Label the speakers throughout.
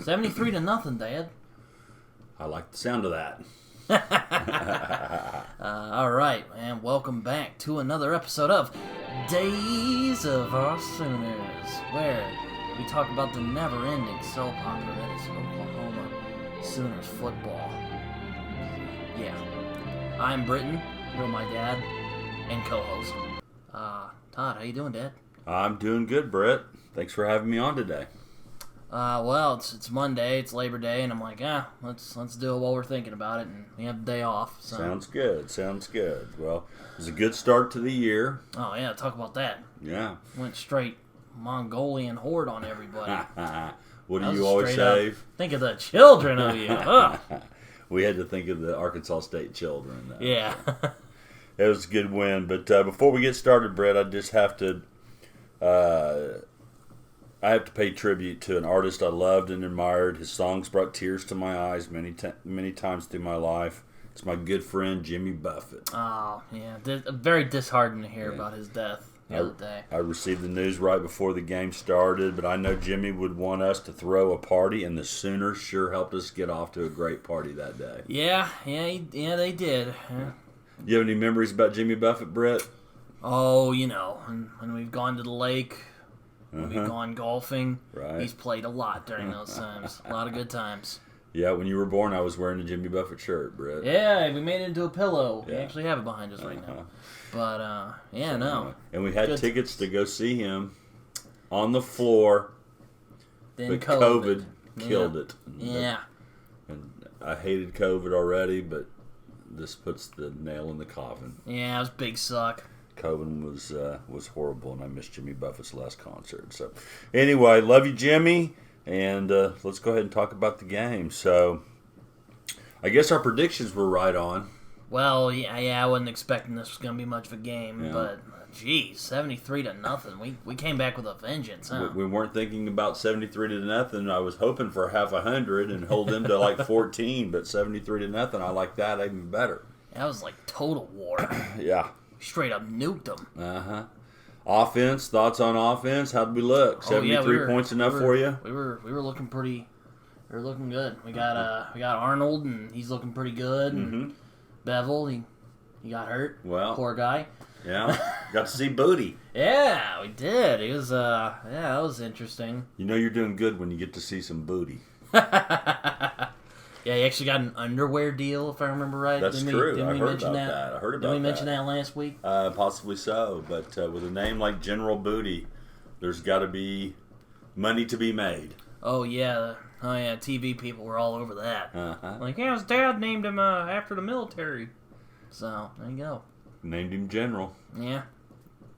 Speaker 1: 73-0, Dad.
Speaker 2: I like the sound of that.
Speaker 1: All right, and welcome back to another episode of Days of Our Sooners, where we talk about the never-ending soap opera that is Oklahoma Sooners football. Yeah, I'm Britton, you're my dad and co-host. Todd, how you doing, Dad?
Speaker 2: I'm doing good, Brett. Thanks for having me on today.
Speaker 1: Well, it's Monday, it's Labor Day, and I'm like, let's do it while we're thinking about it, and we have the day off. So.
Speaker 2: Sounds good. Well, it was a good start to the year.
Speaker 1: Oh, yeah, talk about that.
Speaker 2: Yeah.
Speaker 1: Went straight Mongolian horde on everybody.
Speaker 2: What do you always say?
Speaker 1: Think of the children of you.
Speaker 2: We had to think of the Arkansas State children.
Speaker 1: Yeah.
Speaker 2: It was a good win. But before we get started, Brett, I just have to pay tribute to an artist I loved and admired. His songs brought tears to my eyes many times through my life. It's my good friend Jimmy Buffett.
Speaker 1: Oh, yeah. Very disheartened to hear about his death the other day.
Speaker 2: I received the news right before the game started, but I know Jimmy would want us to throw a party, and the Sooners sure helped us get off to a great party that day.
Speaker 1: Yeah, they did. Yeah.
Speaker 2: You have any memories about Jimmy Buffett, Brett?
Speaker 1: Oh, when we've gone to the lake, when we've gone golfing.
Speaker 2: Right.
Speaker 1: He's played a lot during those times. A lot of good times.
Speaker 2: Yeah, when you were born, I was wearing a Jimmy Buffett shirt, Brett.
Speaker 1: Yeah, we made it into a pillow.
Speaker 2: Yeah.
Speaker 1: We actually have it behind us right now. But, no.
Speaker 2: And we had
Speaker 1: good
Speaker 2: tickets to go see him on the floor,
Speaker 1: Then
Speaker 2: but COVID killed it.
Speaker 1: Yeah.
Speaker 2: And I hated COVID already, but this puts the nail in the coffin.
Speaker 1: Yeah, it was big suck.
Speaker 2: COVID was horrible, and I missed Jimmy Buffett's last concert. So, anyway, love you, Jimmy, and let's go ahead and talk about the game. So, I guess our predictions were right on.
Speaker 1: Well, yeah, I wasn't expecting this was going to be much of a game,
Speaker 2: Yeah.
Speaker 1: but, geez, 73-0. We came back with a vengeance, huh?
Speaker 2: We weren't thinking about 73-0. I was hoping for half 100 and hold them to like 14, but 73-0, I like that even better.
Speaker 1: That was like total war.
Speaker 2: Yeah.
Speaker 1: Straight up nuked them.
Speaker 2: Offense, thoughts on offense? How'd we look? 73 points enough for you?
Speaker 1: We were looking pretty. We were looking good. We got Arnold, and he's looking pretty good. And Bevel, he got hurt.
Speaker 2: Well,
Speaker 1: poor guy.
Speaker 2: Yeah, got to see Booty.
Speaker 1: Yeah, we did. It was that was interesting.
Speaker 2: You know you're doing good when you get to see some booty.
Speaker 1: Yeah, he actually got an underwear deal, if I remember right.
Speaker 2: That's true. I heard about that.
Speaker 1: Did we mention that last week?
Speaker 2: Possibly so, but with a name like General Booty, there's got to be money to be made.
Speaker 1: Oh yeah, TV people were all over that. Like, yeah, his dad named him after the military. So there you go.
Speaker 2: Named him General.
Speaker 1: Yeah.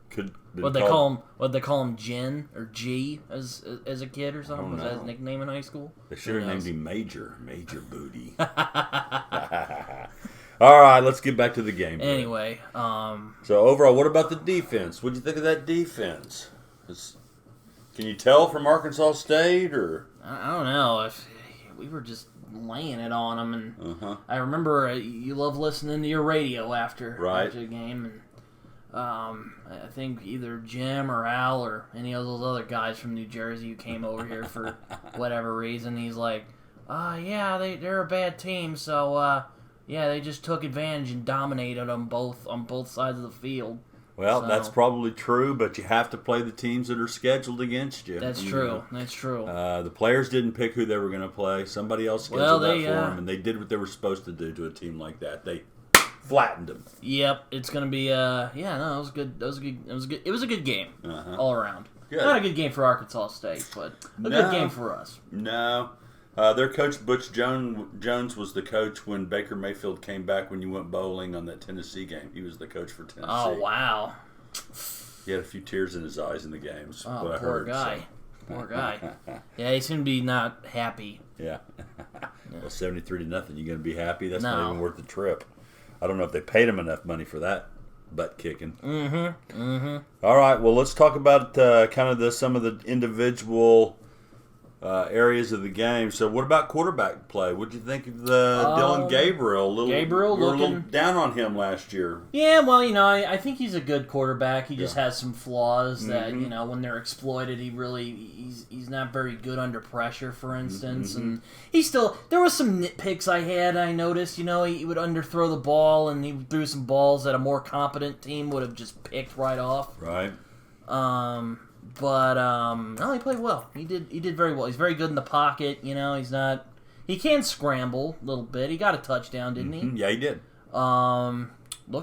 Speaker 2: Could
Speaker 1: What'd they call him Jen or G as a kid or something? Was that his
Speaker 2: know.
Speaker 1: nickname in high school?
Speaker 2: They should have named him Major Booty. All right, let's get back to the game.
Speaker 1: Anyway,
Speaker 2: so overall, what about the defense? What'd you think of that defense? Can you tell from Arkansas State, or
Speaker 1: I don't know if we were just laying it on them, and I remember you love listening to your radio after the game, and I think either Jim or Al or any of those other guys from New Jersey who came over here for whatever reason, he's like, they're a bad team, so they just took advantage and dominated them both on both sides of the field.
Speaker 2: Well, that's probably true, but you have to play the teams that are scheduled against you.
Speaker 1: That's true. That's true.
Speaker 2: The players didn't pick who they were going to play. Somebody else scheduled that for them, and they did what they were supposed to do to a team like that. They flattened them.
Speaker 1: Yep, it's going to be. It was good. It was a good game all around.
Speaker 2: Good.
Speaker 1: Not a good game for Arkansas State, but a good game for us.
Speaker 2: No. Their coach, Butch Jones, was the coach when Baker Mayfield came back when you went bowling on that Tennessee game. He was the coach for Tennessee.
Speaker 1: Oh, wow.
Speaker 2: He had a few tears in his eyes in the games.
Speaker 1: Oh,
Speaker 2: poor
Speaker 1: guy. Poor guy. Yeah, he seemed to be not happy.
Speaker 2: Yeah. Well, 73-0. You going to be happy? That's not even worth the trip. I don't know if they paid him enough money for that butt kicking. All right, well, let's talk about kind of some of the individual areas of the game. So what about quarterback play? What did you think of the Dylan Gabriel? We were a little down on him last year.
Speaker 1: Yeah, well, I think he's a good quarterback. He just has some flaws that, when they're exploited, he's not very good under pressure, for instance. And there was some nitpicks I noticed. He would underthrow the ball, and he threw some balls that a more competent team would have just picked right off.
Speaker 2: Right.
Speaker 1: But no, he played well. He did very well. He's very good in the pocket. He can scramble a little bit. He got a touchdown, didn't he?
Speaker 2: Yeah, he did.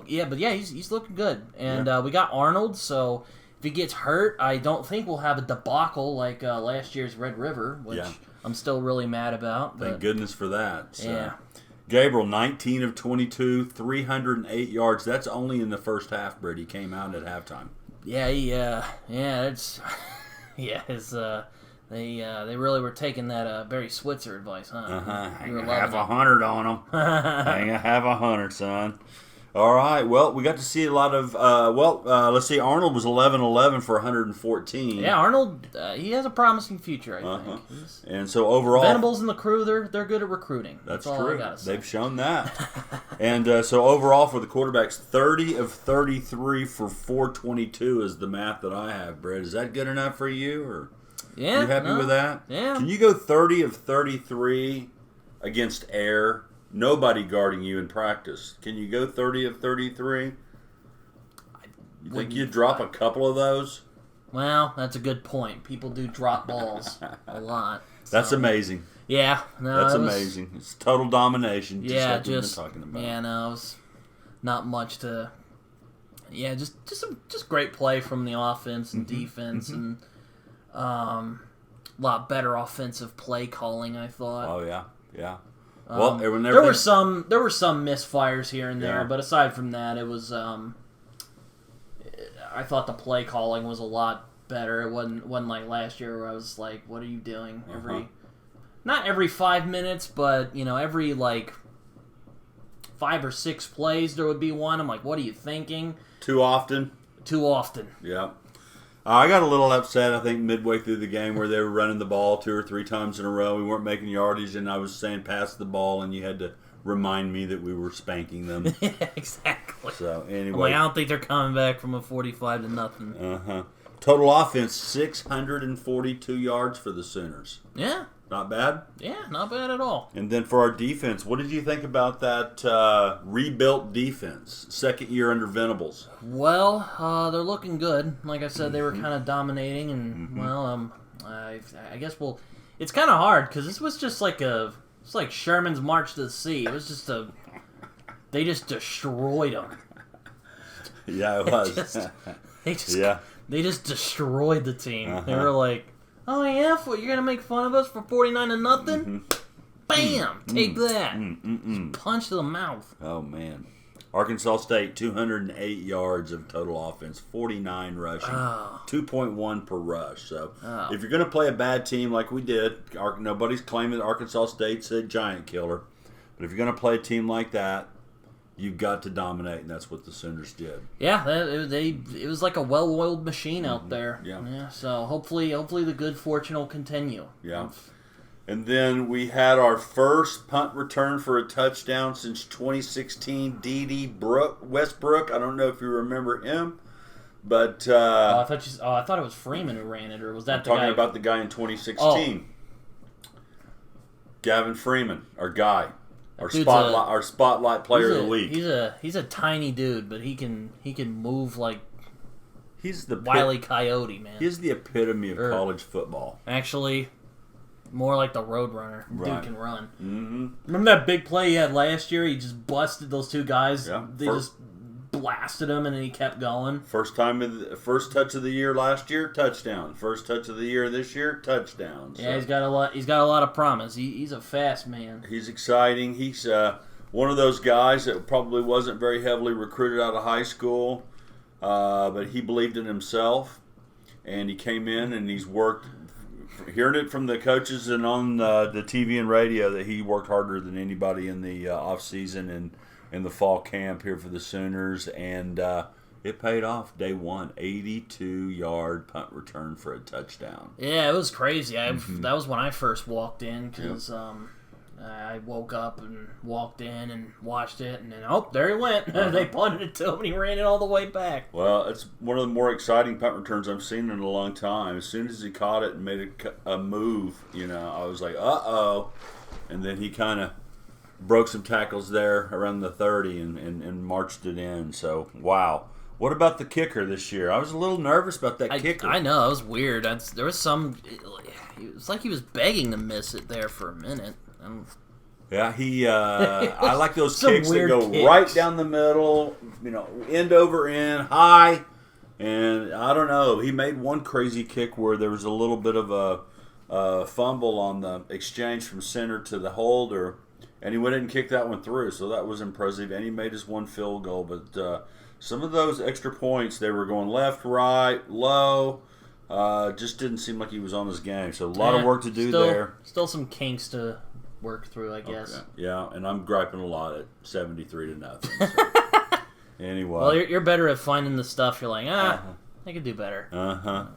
Speaker 1: He's looking good. And we got Arnold, so if he gets hurt, I don't think we'll have a debacle like last year's Red River, which I'm still really mad about.
Speaker 2: Thank goodness for that. So.
Speaker 1: Yeah.
Speaker 2: Gabriel, 19 of 22, 308 yards. That's only in the first half, Britt. He came out at halftime.
Speaker 1: Yeah, they really were taking that Barry Switzer advice, huh?
Speaker 2: Hang a half 100 on them. Hang a half 100, son. All right, well, we got to see a lot of, let's see, Arnold was 11-11 for 114.
Speaker 1: Yeah, Arnold, he has a promising future, I think.
Speaker 2: And so overall...
Speaker 1: Venables and the crew, they're good at recruiting.
Speaker 2: That's
Speaker 1: all
Speaker 2: true.
Speaker 1: I gotta say.
Speaker 2: They've shown that. And so overall for the quarterbacks, 30 of 33 for 422 is the math that I have, Brett. Is that good enough for you? Or
Speaker 1: yeah.
Speaker 2: You happy with that?
Speaker 1: Yeah.
Speaker 2: Can you go 30 of 33 against air? Nobody guarding you in practice. Can you go 30 of 33? You think you'd drop a couple of those?
Speaker 1: Well, that's a good point. People do drop balls a lot.
Speaker 2: So. That's amazing.
Speaker 1: Yeah. No,
Speaker 2: that's amazing. It's total domination. Just like we've been talking about.
Speaker 1: Yeah, no, it was not much to... Yeah, just great play from the offense and defense and a lot better offensive play calling, I thought.
Speaker 2: Oh, yeah. Yeah. Well,
Speaker 1: there were some misfires here and there, but aside from that, it was. I thought the play calling was a lot better. It wasn't like last year where I was like, "What are you doing?" Not every 5 minutes, but every 5 or 6 plays there would be one. I'm like, "What are you thinking?"
Speaker 2: Too often. Yeah. I got a little upset, I think, midway through the game where they were running the ball 2 or 3 times in a row. We weren't making yardage, and I was saying pass the ball, and you had to remind me that we were spanking them.
Speaker 1: Yeah, exactly.
Speaker 2: So, anyway.
Speaker 1: I don't think they're coming back from a 45-0.
Speaker 2: Total offense, 642 yards for the Sooners.
Speaker 1: Yeah.
Speaker 2: Not bad?
Speaker 1: Yeah, not bad at all.
Speaker 2: And then for our defense, what did you think about that rebuilt defense? Second year under Venables.
Speaker 1: Well, they're looking good. Like I said, they were kind of dominating, and I guess it's kind of hard because this was just it's like Sherman's March to the Sea. It was just they just destroyed them.
Speaker 2: Yeah, it was.
Speaker 1: They just destroyed the team. They were like, "Oh yeah, you're gonna make fun of us for 49-0? Bam! Take that! Punch to the mouth."
Speaker 2: Oh man, Arkansas State 208 yards of total offense, 49 rushing, 2.1 per rush. So if you're gonna play a bad team like we did, nobody's claiming that Arkansas State's a giant killer, but if you're gonna play a team like that, you've got to dominate, and that's what the Sooners did.
Speaker 1: Yeah, it was like a well-oiled machine out there.
Speaker 2: Yeah.
Speaker 1: So hopefully the good fortune will continue.
Speaker 2: Yeah. And then we had our first punt return for a touchdown since 2016. D.D. Westbrook. I don't know if you remember him, but
Speaker 1: I thought it was Freeman who ran it, or was that the guy?
Speaker 2: Talking about the guy in 2016. Gavin Freeman, our guy. Our spotlight player of the week.
Speaker 1: He's a tiny dude, but he can move like
Speaker 2: he's the
Speaker 1: Wile E. Coyote, man.
Speaker 2: He's the epitome of college football.
Speaker 1: Actually, more like the Roadrunner.
Speaker 2: Right.
Speaker 1: Dude can run. Mm-hmm. Remember that big play he had last year? He just busted those 2 guys.
Speaker 2: Yeah.
Speaker 1: They just blasted him, and then he kept going.
Speaker 2: First touch of the year last year, touchdown. First touch of the year this year, touchdown. So.
Speaker 1: Yeah, he's got a lot of promise. He's a fast man.
Speaker 2: He's exciting. He's one of those guys that probably wasn't very heavily recruited out of high school, but he believed in himself, and he came in and he's worked. Hearing it from the coaches and on the TV and radio that he worked harder than anybody in the off season and in the fall camp here for the Sooners, and It paid off day one. 82-yard punt return for a touchdown.
Speaker 1: Yeah, it was crazy. That was when I first walked in because I woke up and walked in and watched it, and then, there he went. They punted it to him, and he ran it all the way back.
Speaker 2: Well, it's one of the more exciting punt returns I've seen in a long time. As soon as he caught it and made a move, I was like, uh-oh. And then he kind of broke some tackles there around the 30 and marched it in. So, wow. What about the kicker this year? I was a little nervous about that kicker.
Speaker 1: I know, it was weird. There was some... It was like he was begging to miss it there for a minute.
Speaker 2: Yeah, he. I like those kicks that go right down the middle, end over end, high. And I don't know. He made one crazy kick where there was a little bit of a fumble on the exchange from center to the holder. And he went in and kicked that one through. So that was impressive. And he made his one field goal. But some of those extra points, they were going left, right, low. Just didn't seem like he was on his game. So a lot of work to do there.
Speaker 1: Still some kinks to work through, I guess.
Speaker 2: Okay. Yeah, and I'm griping a lot at 73-0. So. Anyway.
Speaker 1: Well, you're better at finding the stuff. You're like, I could do better.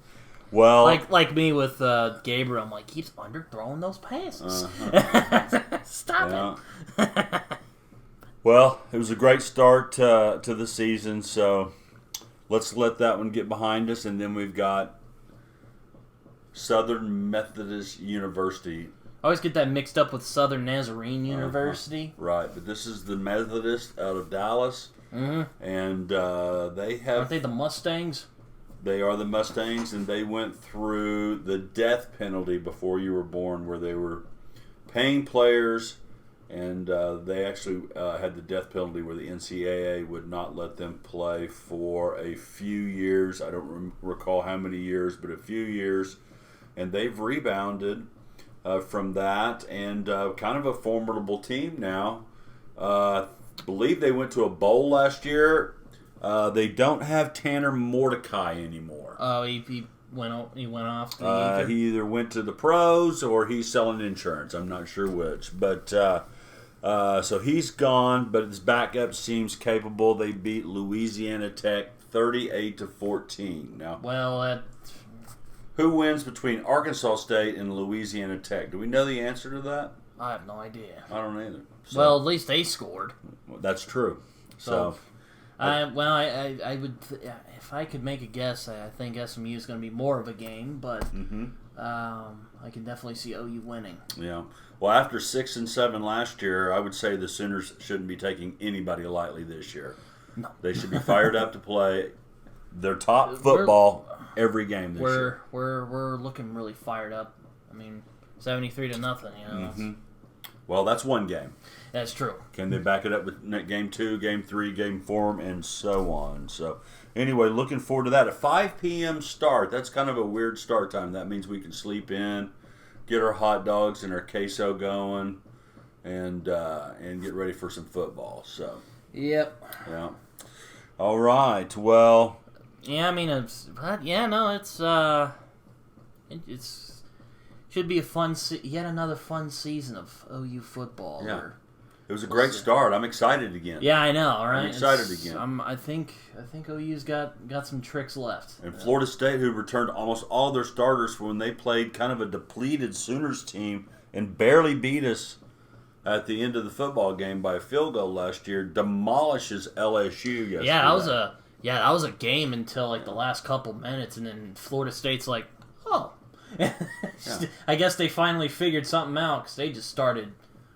Speaker 2: Well,
Speaker 1: like me with Gabriel, I'm like, keeps underthrowing those passes. Stop it.
Speaker 2: Well, it was a great start to the season, so let's let that one get behind us, and then we've got Southern Methodist University.
Speaker 1: I always get that mixed up with Southern Nazarene University.
Speaker 2: Right, but this is the Methodist out of Dallas, and they have...
Speaker 1: Aren't they the Mustangs?
Speaker 2: They are the Mustangs, and they went through the death penalty before you were born, where they were paying players, and they actually had the death penalty where the NCAA would not let them play for a few years. I don't recall how many years, but a few years, and they've rebounded from that, and kind of a formidable team now. I believe they went to a bowl last year. They don't have Tanner Mordecai anymore.
Speaker 1: Oh, he went off.
Speaker 2: He either went to the pros or he's selling insurance. I'm not sure which, but so he's gone. But his backup seems capable. They beat Louisiana Tech 38-14. Now, who wins between Arkansas State and Louisiana Tech? Do we know the answer to that?
Speaker 1: I have no idea.
Speaker 2: I don't either.
Speaker 1: So, well, at least they scored.
Speaker 2: That's true. So
Speaker 1: I would, if I could make a guess, I think SMU is going to be more of a game, but I can definitely see OU winning.
Speaker 2: Yeah. Well, after 6 and 7 last year, I would say the Sooners shouldn't be taking anybody lightly this year.
Speaker 1: No.
Speaker 2: They should be fired up to play their top football every game this year.
Speaker 1: We're looking really fired up. I mean, 73-0.
Speaker 2: Well, that's one game.
Speaker 1: That's true.
Speaker 2: Can they back it up with game 2, game 3, game 4, and so on? So, anyway, looking forward to that. A 5 p.m. start. That's kind of a weird start time. That means we can sleep in, get our hot dogs and our queso going, and get ready for some football. So.
Speaker 1: Yep.
Speaker 2: Yeah. All right. Well.
Speaker 1: Yeah, I mean, it's should be a fun, yet another fun season of OU football.
Speaker 2: Yeah. It was a great start. I'm excited again.
Speaker 1: Yeah, I know. Right?
Speaker 2: I'm excited again.
Speaker 1: I think OU's got some tricks left.
Speaker 2: And Florida State, who returned almost all their starters for when they played kind of a depleted Sooners team and barely beat us at the end of the football game by a field goal last year, demolishes LSU yesterday.
Speaker 1: Yeah, that was a game until like the last couple minutes, and then Florida State's like, oh. I guess they finally figured something out because they just started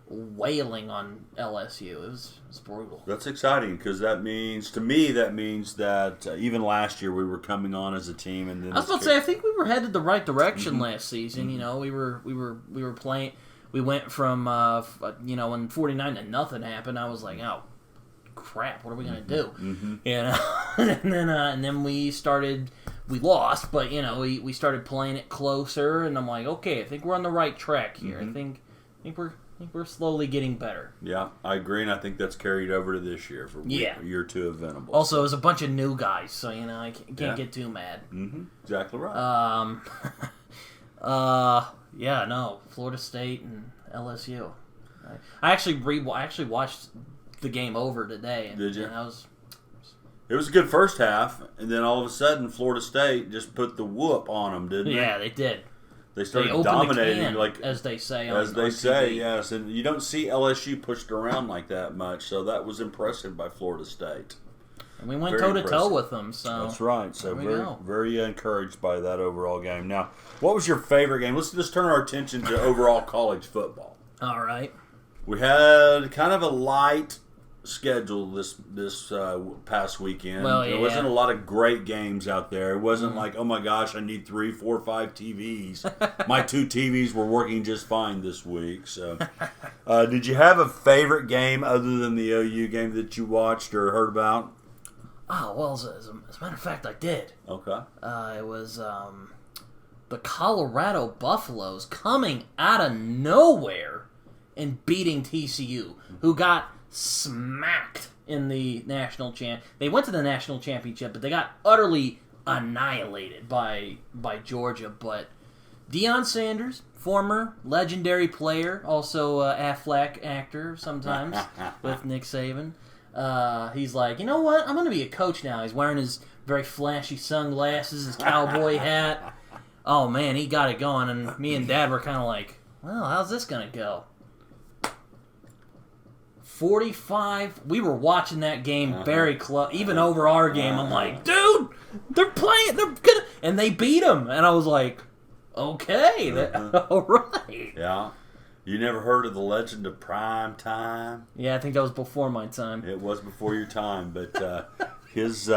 Speaker 1: wailing on LSU. It was brutal.
Speaker 2: That's exciting because that means that even last year we were coming on as a team. And then
Speaker 1: I was about to say, I think we were headed the right direction last season. You know, we were playing. We went from when 49-0 happened. I was like, oh crap, what are we gonna do? You know, and then we started. We lost, but we started playing it closer, and I'm like, okay, I think we're on the right track here. I think we're slowly getting better.
Speaker 2: Yeah, I agree, and I think that's carried over to this year for year 2 of Venables.
Speaker 1: Also, it was a bunch of new guys, so I can't get too mad.
Speaker 2: Exactly right.
Speaker 1: Florida State and LSU. I actually watched the game over today. And,
Speaker 2: Did you?
Speaker 1: And
Speaker 2: It was a good first half, and then all of a sudden, Florida State just put the whoop on them, didn't they?
Speaker 1: Yeah, they did.
Speaker 2: They started dominating,
Speaker 1: as they say.
Speaker 2: As they say, yes. And you don't see LSU pushed around like that much, so that was impressive by Florida State.
Speaker 1: And we went toe-to-toe with them. So
Speaker 2: that's right. So very encouraged by that overall game. Now, what was your favorite game? Let's just turn our attention to overall college football.
Speaker 1: All right.
Speaker 2: We had kind of a light schedule this past weekend.
Speaker 1: Well,
Speaker 2: There wasn't a lot of great games out there. It wasn't like, oh my gosh, I need 3, 4, 5 TVs. My 2 TVs were working just fine this week. So, did you have a favorite game other than the OU game that you watched or heard about?
Speaker 1: Oh, well, as a matter of fact, I did.
Speaker 2: Okay.
Speaker 1: It was the Colorado Buffaloes coming out of nowhere and beating TCU, who got smacked in the national champ. They went to the national championship, but they got utterly annihilated by Georgia. But Deion Sanders, former legendary player, also Affleck actor sometimes with Nick Saban. He's like, you know what? I'm going to be a coach now. He's wearing his very flashy sunglasses, his cowboy hat. Oh man, he got it going. And me and Dad were kind of like, well, how's this going to go? 45. We were watching that game very close, even over our game. I'm like, dude, they're playing, they're good, and they beat them. And I was like, okay, all right.
Speaker 2: Yeah. You never heard of the legend of Prime Time?
Speaker 1: Yeah, I think that was before my time.
Speaker 2: It was before your time, but his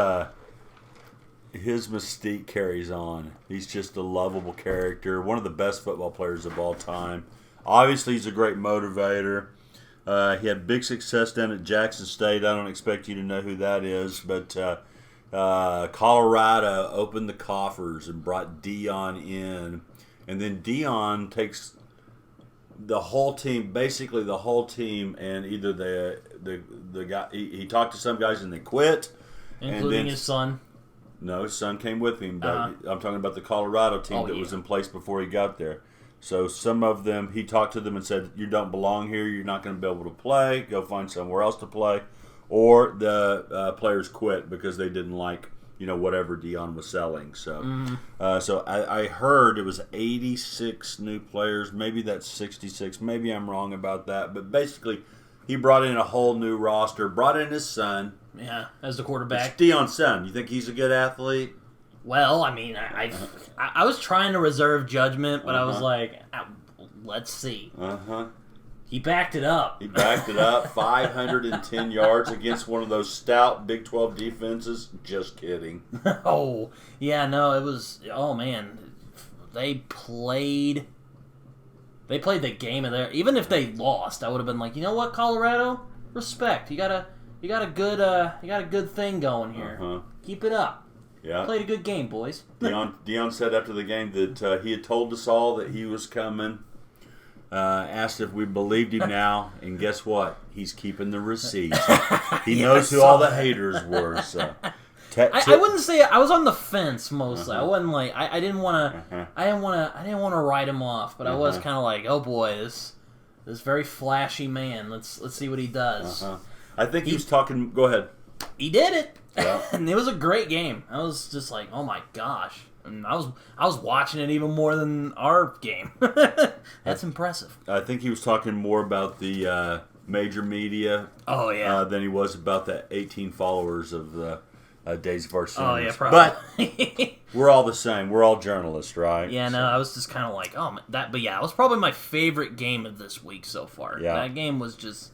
Speaker 2: mystique carries on. He's just a lovable character, one of the best football players of all time. Obviously, he's a great motivator. He had big success down at Jackson State. I don't expect you to know who that is, but Colorado opened the coffers and brought Deion in. And then Deion takes the whole team, basically the whole team, and either the guy, he talked to some guys and they quit.
Speaker 1: Including his son.
Speaker 2: No, his son came with him, but I'm talking about the Colorado team was in place before he got there. So some of them, he talked to them and said, you don't belong here, you're not going to be able to play, go find somewhere else to play. Or the players quit because they didn't like, whatever Deion was selling. So so I heard it was 86 new players, maybe that's 66, maybe I'm wrong about that. But basically, he brought in a whole new roster, brought in his son.
Speaker 1: Yeah, as the quarterback.
Speaker 2: It's Deion's son. You think he's a good athlete?
Speaker 1: Well, I mean, I was trying to reserve judgment, but I was like, let's see. He backed it up. 510 yards against one of those stout Big 12 defenses. Just kidding. Oh, yeah, no, it was, oh man. They played the game of their, even if they lost, I would have been like, you know what, Colorado? Respect. You got a good thing going here. Keep it up.
Speaker 2: Yeah.
Speaker 1: Played a good game, boys.
Speaker 2: Deion said after the game that he had told us all that he was coming. Asked if we believed him now, and guess what? He's keeping the receipts. He knows who all the haters were. So,
Speaker 1: I wouldn't say I was on the fence mostly. I wasn't like I didn't want to write him off, but I was kind of like, oh boy, this very flashy man. Let's see what he does.
Speaker 2: I think he was talking. Go ahead.
Speaker 1: He did it.
Speaker 2: Yeah.
Speaker 1: And it was a great game. I was just like, oh my gosh. And I was watching it even more than our game. That's impressive.
Speaker 2: I think he was talking more about the major media than he was about the 18 followers of the Days of Our Sins.
Speaker 1: Oh, yeah, probably.
Speaker 2: But we're all the same. We're all journalists, right?
Speaker 1: Yeah, no, I was just kind of like, but yeah, it was probably my favorite game of this week so far. Yeah. That game was just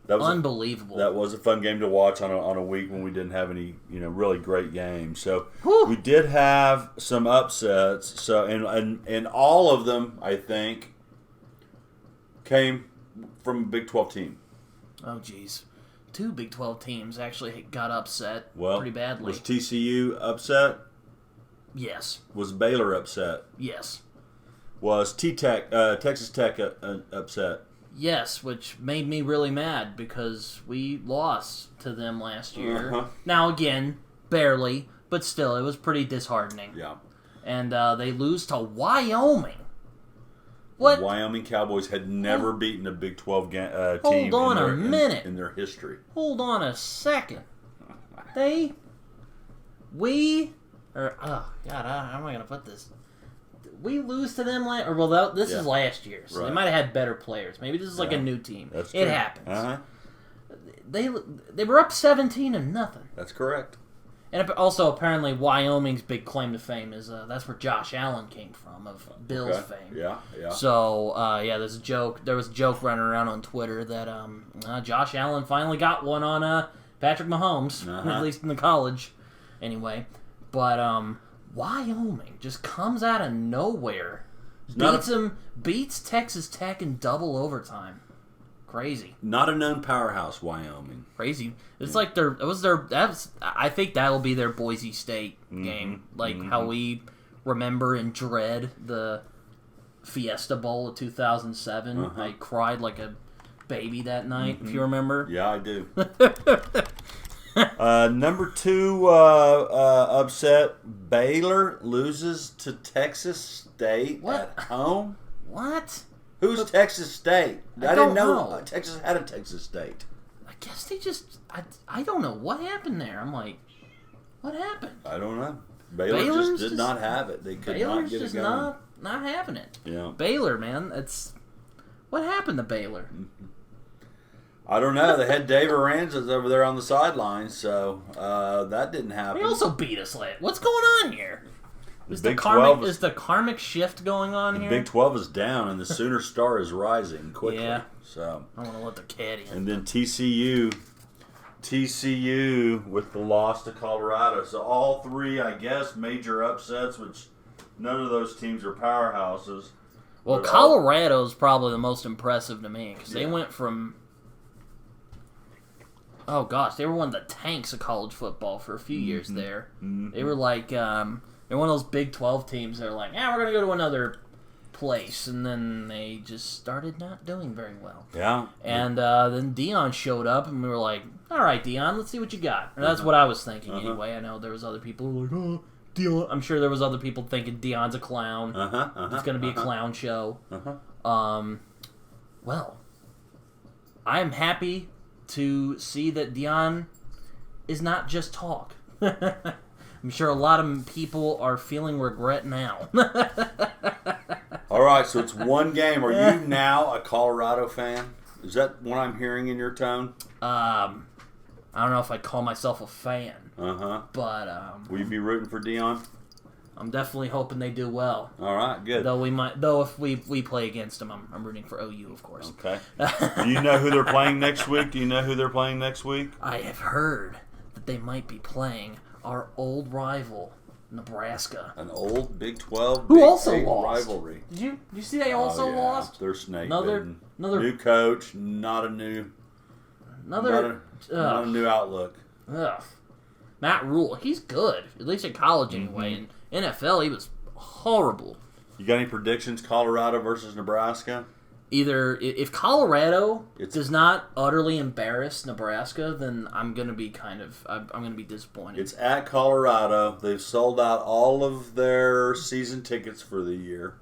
Speaker 1: unbelievable.
Speaker 2: That was a fun game to watch on a week when we didn't have any, really great games. So we did have some upsets. So and all of them, I think, came from a Big 12 team.
Speaker 1: Oh, geez. 2 Big 12 teams actually got upset pretty badly.
Speaker 2: Was TCU upset?
Speaker 1: Yes.
Speaker 2: Was Baylor upset?
Speaker 1: Yes.
Speaker 2: Was Texas Tech upset?
Speaker 1: Yes, which made me really mad because we lost to them last year. Now, again, barely, but still, it was pretty disheartening.
Speaker 2: Yeah.
Speaker 1: And they lose to Wyoming. What?
Speaker 2: The Wyoming Cowboys had never beaten a Big 12 team
Speaker 1: Hold on a minute.
Speaker 2: In their history.
Speaker 1: Hold on a second. They how am I going to put this? We lose to them this is last year, so they might have had better players. Maybe this is like a new team.
Speaker 2: That's
Speaker 1: it
Speaker 2: true.
Speaker 1: happens.
Speaker 2: Uh-huh.
Speaker 1: They were up 17-0.
Speaker 2: That's correct.
Speaker 1: And also, apparently, Wyoming's big claim to fame is that's where Josh Allen came from, of Bills fame.
Speaker 2: Yeah.
Speaker 1: So, there's a joke. There was a joke running around on Twitter that Josh Allen finally got one on Patrick Mahomes, at least in the college. Anyway, but Wyoming just comes out of nowhere, beats Texas Tech in double overtime. Crazy.
Speaker 2: Not a known powerhouse, Wyoming.
Speaker 1: Crazy. It's like I think that'll be their Boise State game. Like how we remember and dread the Fiesta Bowl of 2007. I cried like a baby that night, if you remember.
Speaker 2: Yeah, I do. Number 2 upset, Baylor loses to Texas State at home.
Speaker 1: What?
Speaker 2: Who's Texas State? I didn't know Texas had a Texas State.
Speaker 1: I guess they just... I don't know what happened there. I'm like, what happened?
Speaker 2: I don't know. Baylor just did not have it. They could not get it going.
Speaker 1: Not having it.
Speaker 2: Yeah.
Speaker 1: Baylor, man. What happened to Baylor?
Speaker 2: I don't know. They had Dave Aranzas over there on the sidelines, so that didn't happen.
Speaker 1: They also beat us late. What's going on here? Is the karmic shift going on here?
Speaker 2: The Big 12 is down, and the Sooner Star is rising quickly.
Speaker 1: Yeah.
Speaker 2: So
Speaker 1: I want to let the caddy in.
Speaker 2: And then TCU with the loss to Colorado. So all 3, I guess, major upsets, which none of those teams are powerhouses.
Speaker 1: Well, Colorado's probably the most impressive to me because they went from... Oh, gosh, they were one of the tanks of college football for a few years there. They were like... they're one of those Big 12 teams that are like, we're going to go to another place. And then they just started not doing very well.
Speaker 2: Yeah.
Speaker 1: And then Deion showed up, and we were like, all right, Deion, let's see what you got. And that's what I was thinking anyway. I know there was other people who were like, oh, Deion. I'm sure there was other people thinking Deion's a clown. It's going to be a clown show. Well, I am happy to see that Deion is not just talk. I'm sure a lot of people are feeling regret now.
Speaker 2: All right, so it's one game. Are you now a Colorado fan? Is that what I'm hearing in your tone?
Speaker 1: I don't know if I'd call myself a fan. But
Speaker 2: will you be rooting for Deion?
Speaker 1: I'm definitely hoping they do well.
Speaker 2: All right, good.
Speaker 1: Though if we play against them, I'm rooting for OU, of course.
Speaker 2: Okay. Do you know who they're playing next week?
Speaker 1: I have heard that they might be playing our old rival, Nebraska.
Speaker 2: An old Big 12
Speaker 1: who also lost.
Speaker 2: Rivalry.
Speaker 1: Did you see they also lost?
Speaker 2: They're snake
Speaker 1: another
Speaker 2: new coach, not a new outlook.
Speaker 1: Ugh. Matt Rule, he's good, at least in college anyway. In NFL, he was horrible.
Speaker 2: You got any predictions? Colorado versus Nebraska?
Speaker 1: Either if Colorado does not utterly embarrass Nebraska, then I'm gonna be disappointed.
Speaker 2: It's at Colorado. They've sold out all of their season tickets for the year.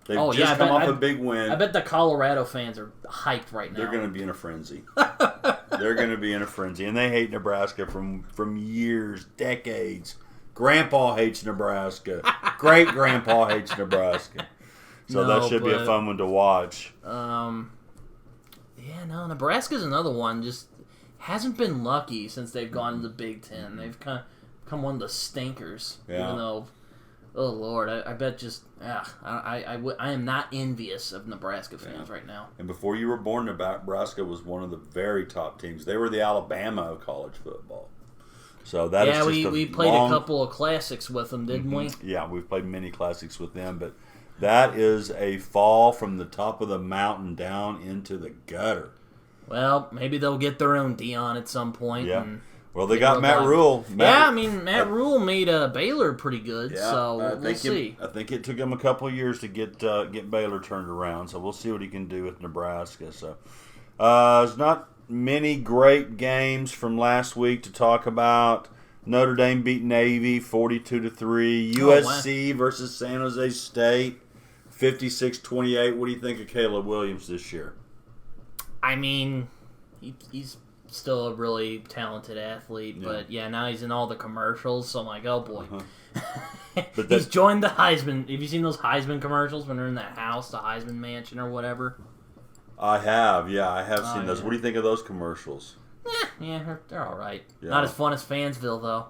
Speaker 2: They've just come off a big win.
Speaker 1: I bet the Colorado fans are hyped right now.
Speaker 2: They're going to be in a frenzy. And they hate Nebraska from years, decades. Grandpa hates Nebraska. Great Grandpa hates Nebraska. So that should be a fun one to watch.
Speaker 1: Nebraska's another one. Just hasn't been lucky since they've gone to the Big Ten. They've kind of become one of the stinkers. Yeah. Even though, oh Lord, I bet just I am not envious of Nebraska fans right now.
Speaker 2: And before you were born, Nebraska was one of the very top teams. They were the Alabama of college football. So that is just
Speaker 1: we played a couple of classics with them, didn't we?
Speaker 2: Yeah, we've played many classics with them, but that is a fall from the top of the mountain down into the gutter.
Speaker 1: Well, maybe they'll get their own Deion at some point.
Speaker 2: Yeah. Well, they got Matt Rule.
Speaker 1: Matt Rule made Baylor pretty good, so we'll see.
Speaker 2: I think it took him a couple of years to get Baylor turned around, so we'll see what he can do with Nebraska. So, there's not many great games from last week to talk about. Notre Dame beat Navy 42-3. USC versus San Jose State 56-28. What do you think of Caleb Williams this year?
Speaker 1: I mean, he's still a really talented athlete, but now he's in all the commercials, so I'm like, oh boy. But he's joined the Heisman. Have you seen those Heisman commercials when they're in that house, the Heisman mansion or whatever?
Speaker 2: I have seen those. What do you think of those commercials?
Speaker 1: Yeah, they're all right.
Speaker 2: Yeah.
Speaker 1: Not as fun as Fansville, though.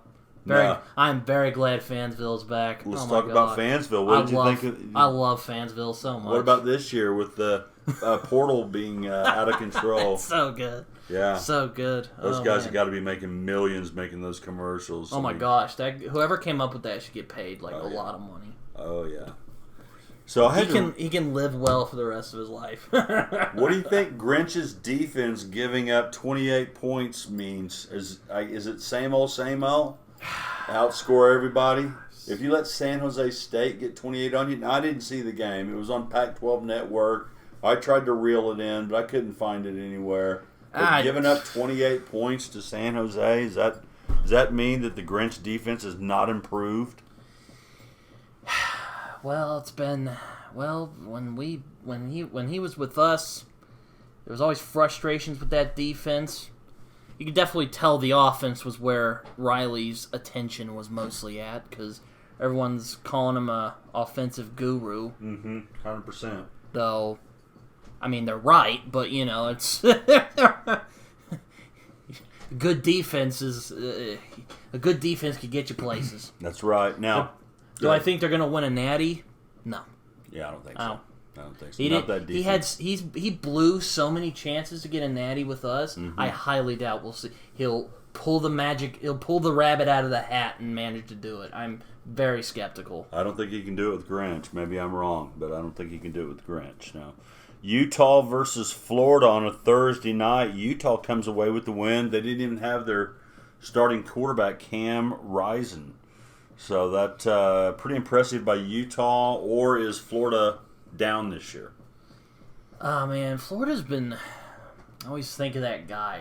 Speaker 1: I'm very glad Fansville's back.
Speaker 2: Let's talk about Fansville. What did you think?
Speaker 1: I love Fansville so much.
Speaker 2: What about this year with the portal being out of control?
Speaker 1: It's so good.
Speaker 2: Yeah.
Speaker 1: So good.
Speaker 2: Those guys have got to be making millions making those commercials.
Speaker 1: Oh, my gosh. Whoever came up with that should get paid a lot of money.
Speaker 2: Oh, yeah. So
Speaker 1: he can live well for the rest of his life.
Speaker 2: What do you think Grinch's defense giving up 28 points means? Is it same old, outscore everybody? If you let San Jose State get 28 on you, now, I didn't see the game. It was on Pac-12 Network. I tried to reel it in, but I couldn't find it anywhere. But giving up 28 points to San Jose, does that mean that the Grinch defense is not improved?
Speaker 1: Well, it's been when he was with us, there was always frustrations with that defense. You could definitely tell the offense was where Riley's attention was mostly at because everyone's calling him a offensive guru.
Speaker 2: 100%.
Speaker 1: Though, I mean, they're right, but it's good defense is a good defense could get you places.
Speaker 2: That's right. Now,
Speaker 1: do I think they're going to win a natty? No.
Speaker 2: Yeah, I don't think so. I don't think so.
Speaker 1: Not that defense. He blew so many chances to get a natty with us. I highly doubt we'll see. He'll pull the rabbit out of the hat and manage to do it. I'm very skeptical.
Speaker 2: I don't think he can do it with Grinch. Maybe I'm wrong, but I don't think he can do it with Grinch. Now, Utah versus Florida on a Thursday night. Utah comes away with the win. They didn't even have their starting quarterback, Cam Rising. So that's pretty impressive by Utah. Or is Florida down this year?
Speaker 1: Oh, man. Florida's been... I always think of that guy.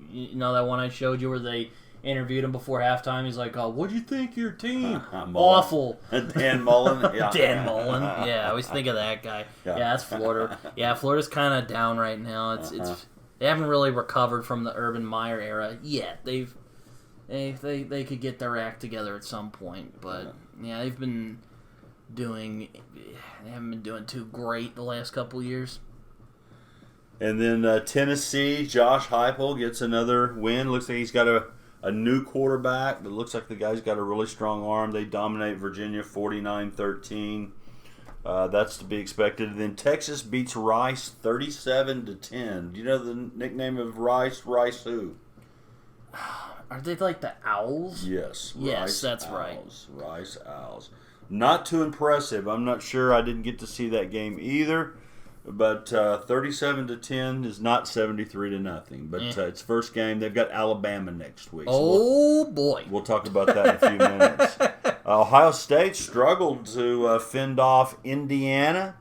Speaker 1: You know that one I showed you where they interviewed him before halftime? He's like, oh, what'd you think of your team? Awful.
Speaker 2: Dan Mullen? Yeah.
Speaker 1: Dan Mullen. Yeah, I always think of that guy. Yeah, that's Florida. Yeah, Florida's kind of down right now. It's they haven't really recovered from the Urban Meyer era yet. They could get their act together at some point, but they haven't been doing too great the last couple of years.
Speaker 2: And then Tennessee, Josh Heupel gets another win. Looks like he's got a new quarterback, but looks like the guy's got a really strong arm. They dominate Virginia 49-13. That's to be expected. And then Texas beats Rice 37-10. Do you know the nickname of Rice? Rice who?
Speaker 1: Are they like the Owls?
Speaker 2: Yes.
Speaker 1: Yes, that's
Speaker 2: Owls.
Speaker 1: right.
Speaker 2: Rice Owls. Not too impressive. I'm not sure. I didn't get to see that game either. But 37-10 is not 73-0. But it's first game. They've got Alabama next week.
Speaker 1: So boy.
Speaker 2: We'll talk about that in a few minutes. Ohio State struggled to fend off Indiana.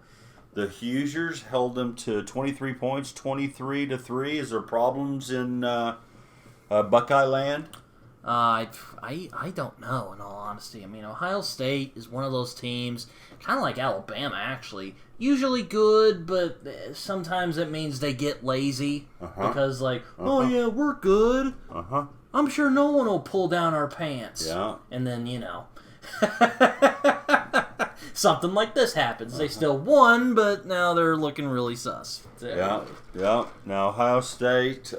Speaker 2: The Hoosiers held them to 23 points, 23-3. Is there problems in Buckeye Land?
Speaker 1: I don't know, in all honesty. I mean, Ohio State is one of those teams, kind of like Alabama, actually. Usually good, but sometimes it means they get lazy. Because, oh, yeah, we're good. I'm sure no one will pull down our pants.
Speaker 2: Yeah.
Speaker 1: And then, something like this happens. They still won, but now they're looking really sus.
Speaker 2: Yeah. Now, Ohio State...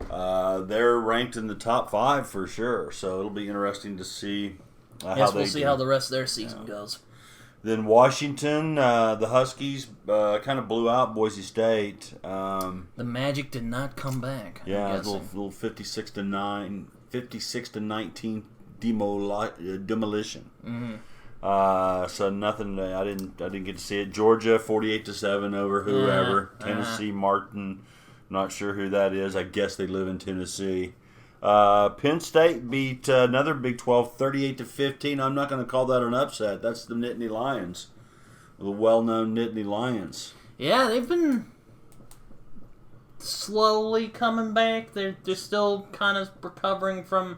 Speaker 2: they're ranked in the top 5 for sure, so it'll be interesting to see how
Speaker 1: we'll see how the rest of their season goes.
Speaker 2: Then Washington, the Huskies kind of blew out Boise State. The
Speaker 1: Magic did not come back.
Speaker 2: Yeah, a little 56-19 demolition. So nothing. I didn't get to see it. Georgia 48-7 over whoever. Tennessee Martin. Not sure who that is. I guess they live in Tennessee. Penn State beat another Big 12 38-15. I'm not going to call that an upset. That's the Nittany Lions, the well-known Nittany Lions.
Speaker 1: Yeah, they've been slowly coming back. They're still kind of recovering from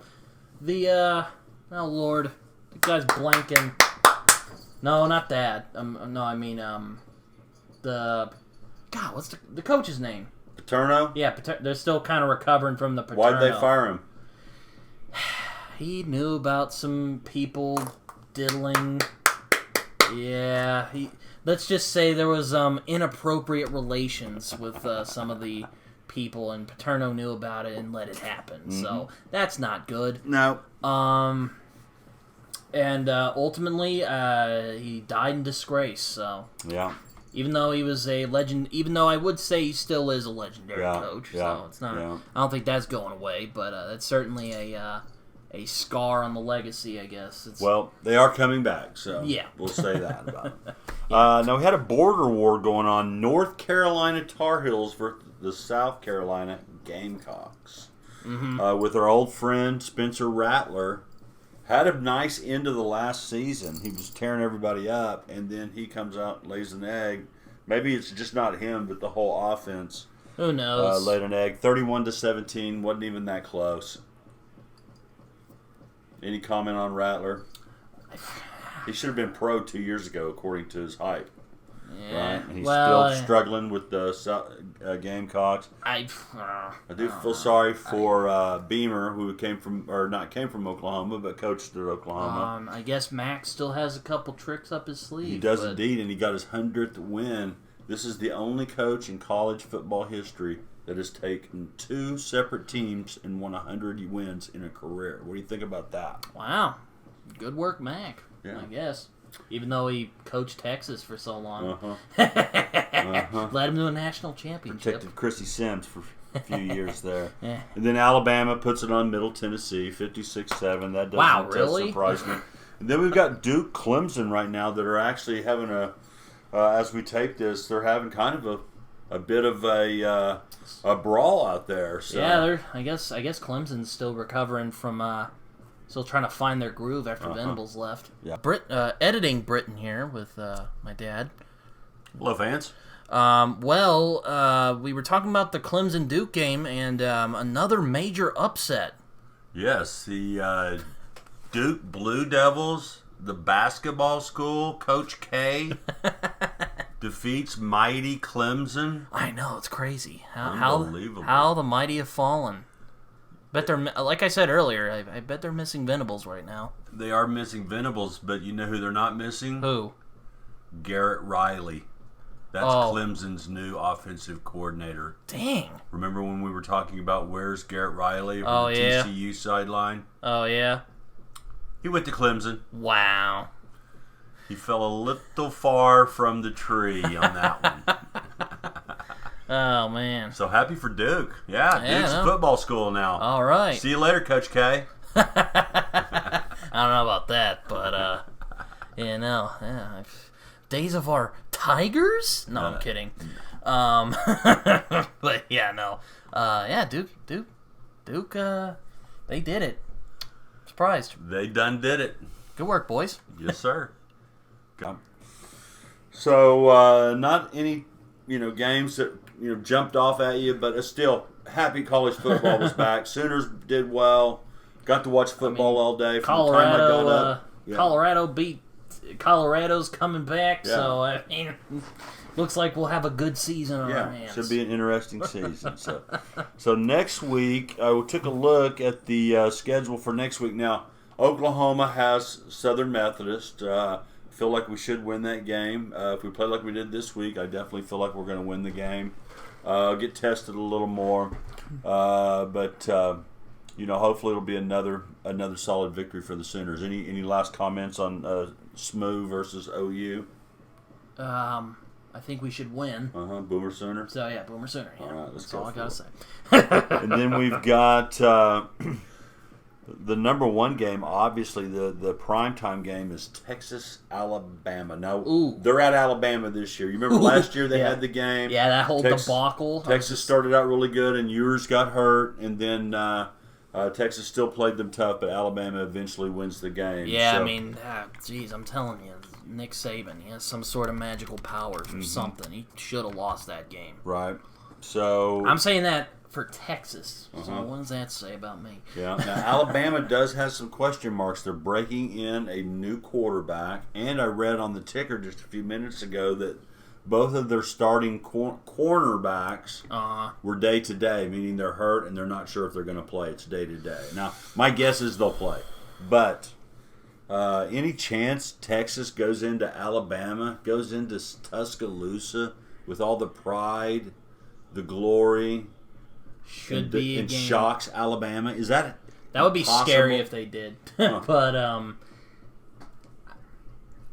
Speaker 1: the oh Lord, the guy's blanking. No, not that. No, I mean the God. What's the coach's name?
Speaker 2: Paterno?
Speaker 1: Yeah, they're still kind of recovering from the Paterno.
Speaker 2: Why'd they fire him?
Speaker 1: He knew about some people diddling. Yeah, let's just say there was inappropriate relations with some of the people, and Paterno knew about it and let it happen. Mm-hmm. So that's not good.
Speaker 2: No.
Speaker 1: And ultimately, he died in disgrace. So
Speaker 2: yeah.
Speaker 1: Even though he was a legend, even though I would say he still is a legendary coach, so it's not. Yeah. I don't think that's going away, but that's certainly a scar on the legacy, I guess.
Speaker 2: Well, they are coming back, so we'll say that about it. Now, we had a border war going on. North Carolina Tar Heels versus the South Carolina Gamecocks. Mm-hmm. With our old friend Spencer Rattler. Had a nice end of the last season. He was tearing everybody up, and then he comes out and lays an egg. Maybe it's just not him, but the whole offense.
Speaker 1: Who knows?
Speaker 2: Laid an egg. 31-17. Wasn't even that close. Any comment on Rattler? He should have been pro 2 years ago, according to his hype. Yeah, right? And he's still struggling with the Gamecocks. I do feel sorry for Beamer, who came from Oklahoma, but coached at Oklahoma.
Speaker 1: I guess Max still has a couple tricks up his sleeve.
Speaker 2: He does indeed, and he got his 100th win. This is the only coach in college football history that has taken two separate teams and won 100 wins in a career. What do you think about that?
Speaker 1: Wow. Good work, Mac. Yeah. I guess. Even though he coached Texas for so long. Led him to a national championship.
Speaker 2: Protected Chrissy Sims for a few years there. Yeah. And then Alabama puts it on Middle Tennessee, 56-7. That doesn't surprise me. And then we've got Duke Clemson right now that are actually having as we tape this, they're having kind of a bit of a brawl out there. So.
Speaker 1: Yeah, I guess Clemson's still recovering from... Still trying to find their groove after Venables left. Yeah. Editing Britton here with my dad.
Speaker 2: Hello, fans.
Speaker 1: We were talking about the Clemson-Duke game and another major upset.
Speaker 2: Yes, the Duke Blue Devils, the basketball school, Coach K, defeats mighty Clemson.
Speaker 1: I know, it's crazy. Unbelievable. How the mighty have fallen. Bet they're, like I said earlier, I bet they're missing Venables right now.
Speaker 2: They are missing Venables, but you know who they're not missing?
Speaker 1: Who?
Speaker 2: Garrett Riley. That's Clemson's new offensive coordinator.
Speaker 1: Dang.
Speaker 2: Remember when we were talking about where's Garrett Riley from the TCU sideline?
Speaker 1: Oh, yeah?
Speaker 2: He went to Clemson.
Speaker 1: Wow.
Speaker 2: He fell a little far from the tree on that one.
Speaker 1: Oh, man.
Speaker 2: So happy for Duke. Yeah, Duke's a football school now.
Speaker 1: All right.
Speaker 2: See you later, Coach K.
Speaker 1: I don't know about that, but, days of our Tigers? No, I'm kidding. But, yeah, no. Duke, they did it. Surprised.
Speaker 2: They done did it.
Speaker 1: Good work, boys.
Speaker 2: Yes, sir. So, not any, games that... jumped off at you, but it's still happy college football was back. Sooners did well. Got to watch football all day. From the time I got up.
Speaker 1: Colorado beat Colorado's coming back, so looks like we'll have a good season on our hands.
Speaker 2: Should be an interesting season. So next week, I took a look at the schedule for next week. Now, Oklahoma has Southern Methodist. Feel like we should win that game. If we play like we did this week, I definitely feel like we're going to win the game. Get tested a little more, but hopefully it'll be another solid victory for the Sooners. Any last comments on SMU versus OU?
Speaker 1: I think we should win.
Speaker 2: Boomer Sooner.
Speaker 1: So yeah, Boomer Sooner. Yeah. All right, that's all I gotta say.
Speaker 2: And then we've got. The number one game, obviously, the primetime game is Texas-Alabama. Now, they're at Alabama this year. You remember last year they had the game?
Speaker 1: Yeah, that whole debacle.
Speaker 2: Texas started out really good, and Ewers got hurt, and then Texas still played them tough, but Alabama eventually wins the game.
Speaker 1: Yeah, so. I'm telling you, Nick Saban, he has some sort of magical powers or something. He should have lost that game.
Speaker 2: Right. So
Speaker 1: I'm saying that for Texas. So what does that say about me?
Speaker 2: Yeah. Now, Alabama does have some question marks. They're breaking in a new quarterback, and I read on the ticker just a few minutes ago that both of their starting cornerbacks were day to day, meaning they're hurt and they're not sure if they're going to play. It's day to day. Now, my guess is they'll play. But any chance Texas goes into Alabama, goes into Tuscaloosa with all the pride, the glory, and shocks Alabama? Is that
Speaker 1: would be possible? Scary if they did. But,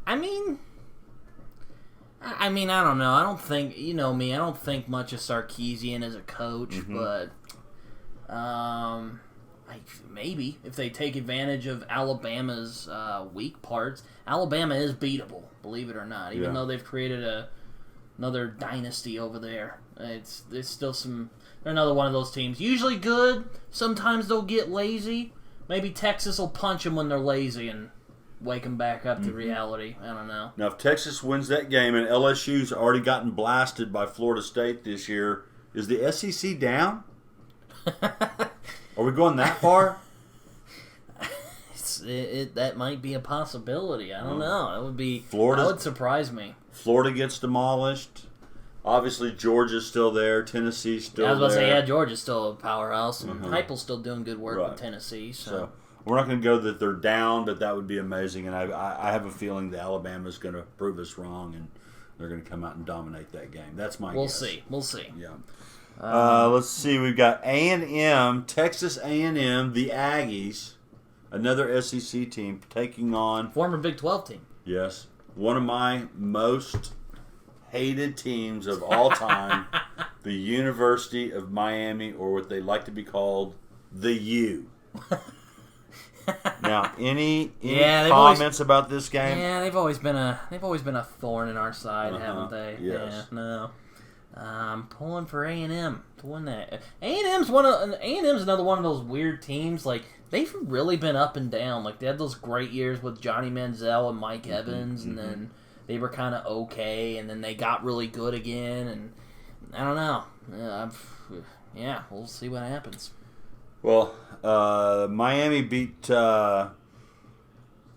Speaker 1: I mean, I don't know. I don't think, you know me, I don't think much of Sarkisian as a coach, but maybe if they take advantage of Alabama's weak parts. Alabama is beatable, believe it or not, even though they've created another dynasty over there. There's still some. They're another one of those teams. Usually good. Sometimes they'll get lazy. Maybe Texas will punch them when they're lazy and wake them back up to reality. I don't know.
Speaker 2: Now, if Texas wins that game and LSU's already gotten blasted by Florida State this year, is the SEC down? Are we going that far?
Speaker 1: That might be a possibility. I don't know. That would be. That would surprise me.
Speaker 2: Florida gets demolished. Obviously, Georgia's still there. Tennessee's still there.
Speaker 1: I was about to say, Georgia's still a powerhouse. And Heupel's still doing good work with Tennessee. So
Speaker 2: we're not going to go that they're down, but that would be amazing. And I have a feeling that Alabama's going to prove us wrong, and they're going to come out and dominate that game. That's my guess.
Speaker 1: We'll see.
Speaker 2: Yeah. Let's see. We've got A&M, Texas A&M, the Aggies, another SEC team taking on
Speaker 1: former Big 12 team.
Speaker 2: Yes, one of my most hated teams of all time, the University of Miami, or what they like to be called, the U. Now, any comments about this game?
Speaker 1: Yeah, they've always been a thorn in our side, haven't they?
Speaker 2: Yes.
Speaker 1: Yeah, no. I'm pulling for A&M to win that. A&M's another one of those weird teams. Like, they've really been up and down. Like, they had those great years with Johnny Manziel and Mike Evans, and then they were kind of okay, and then they got really good again, and I don't know. We'll see what happens.
Speaker 2: Well, Miami beat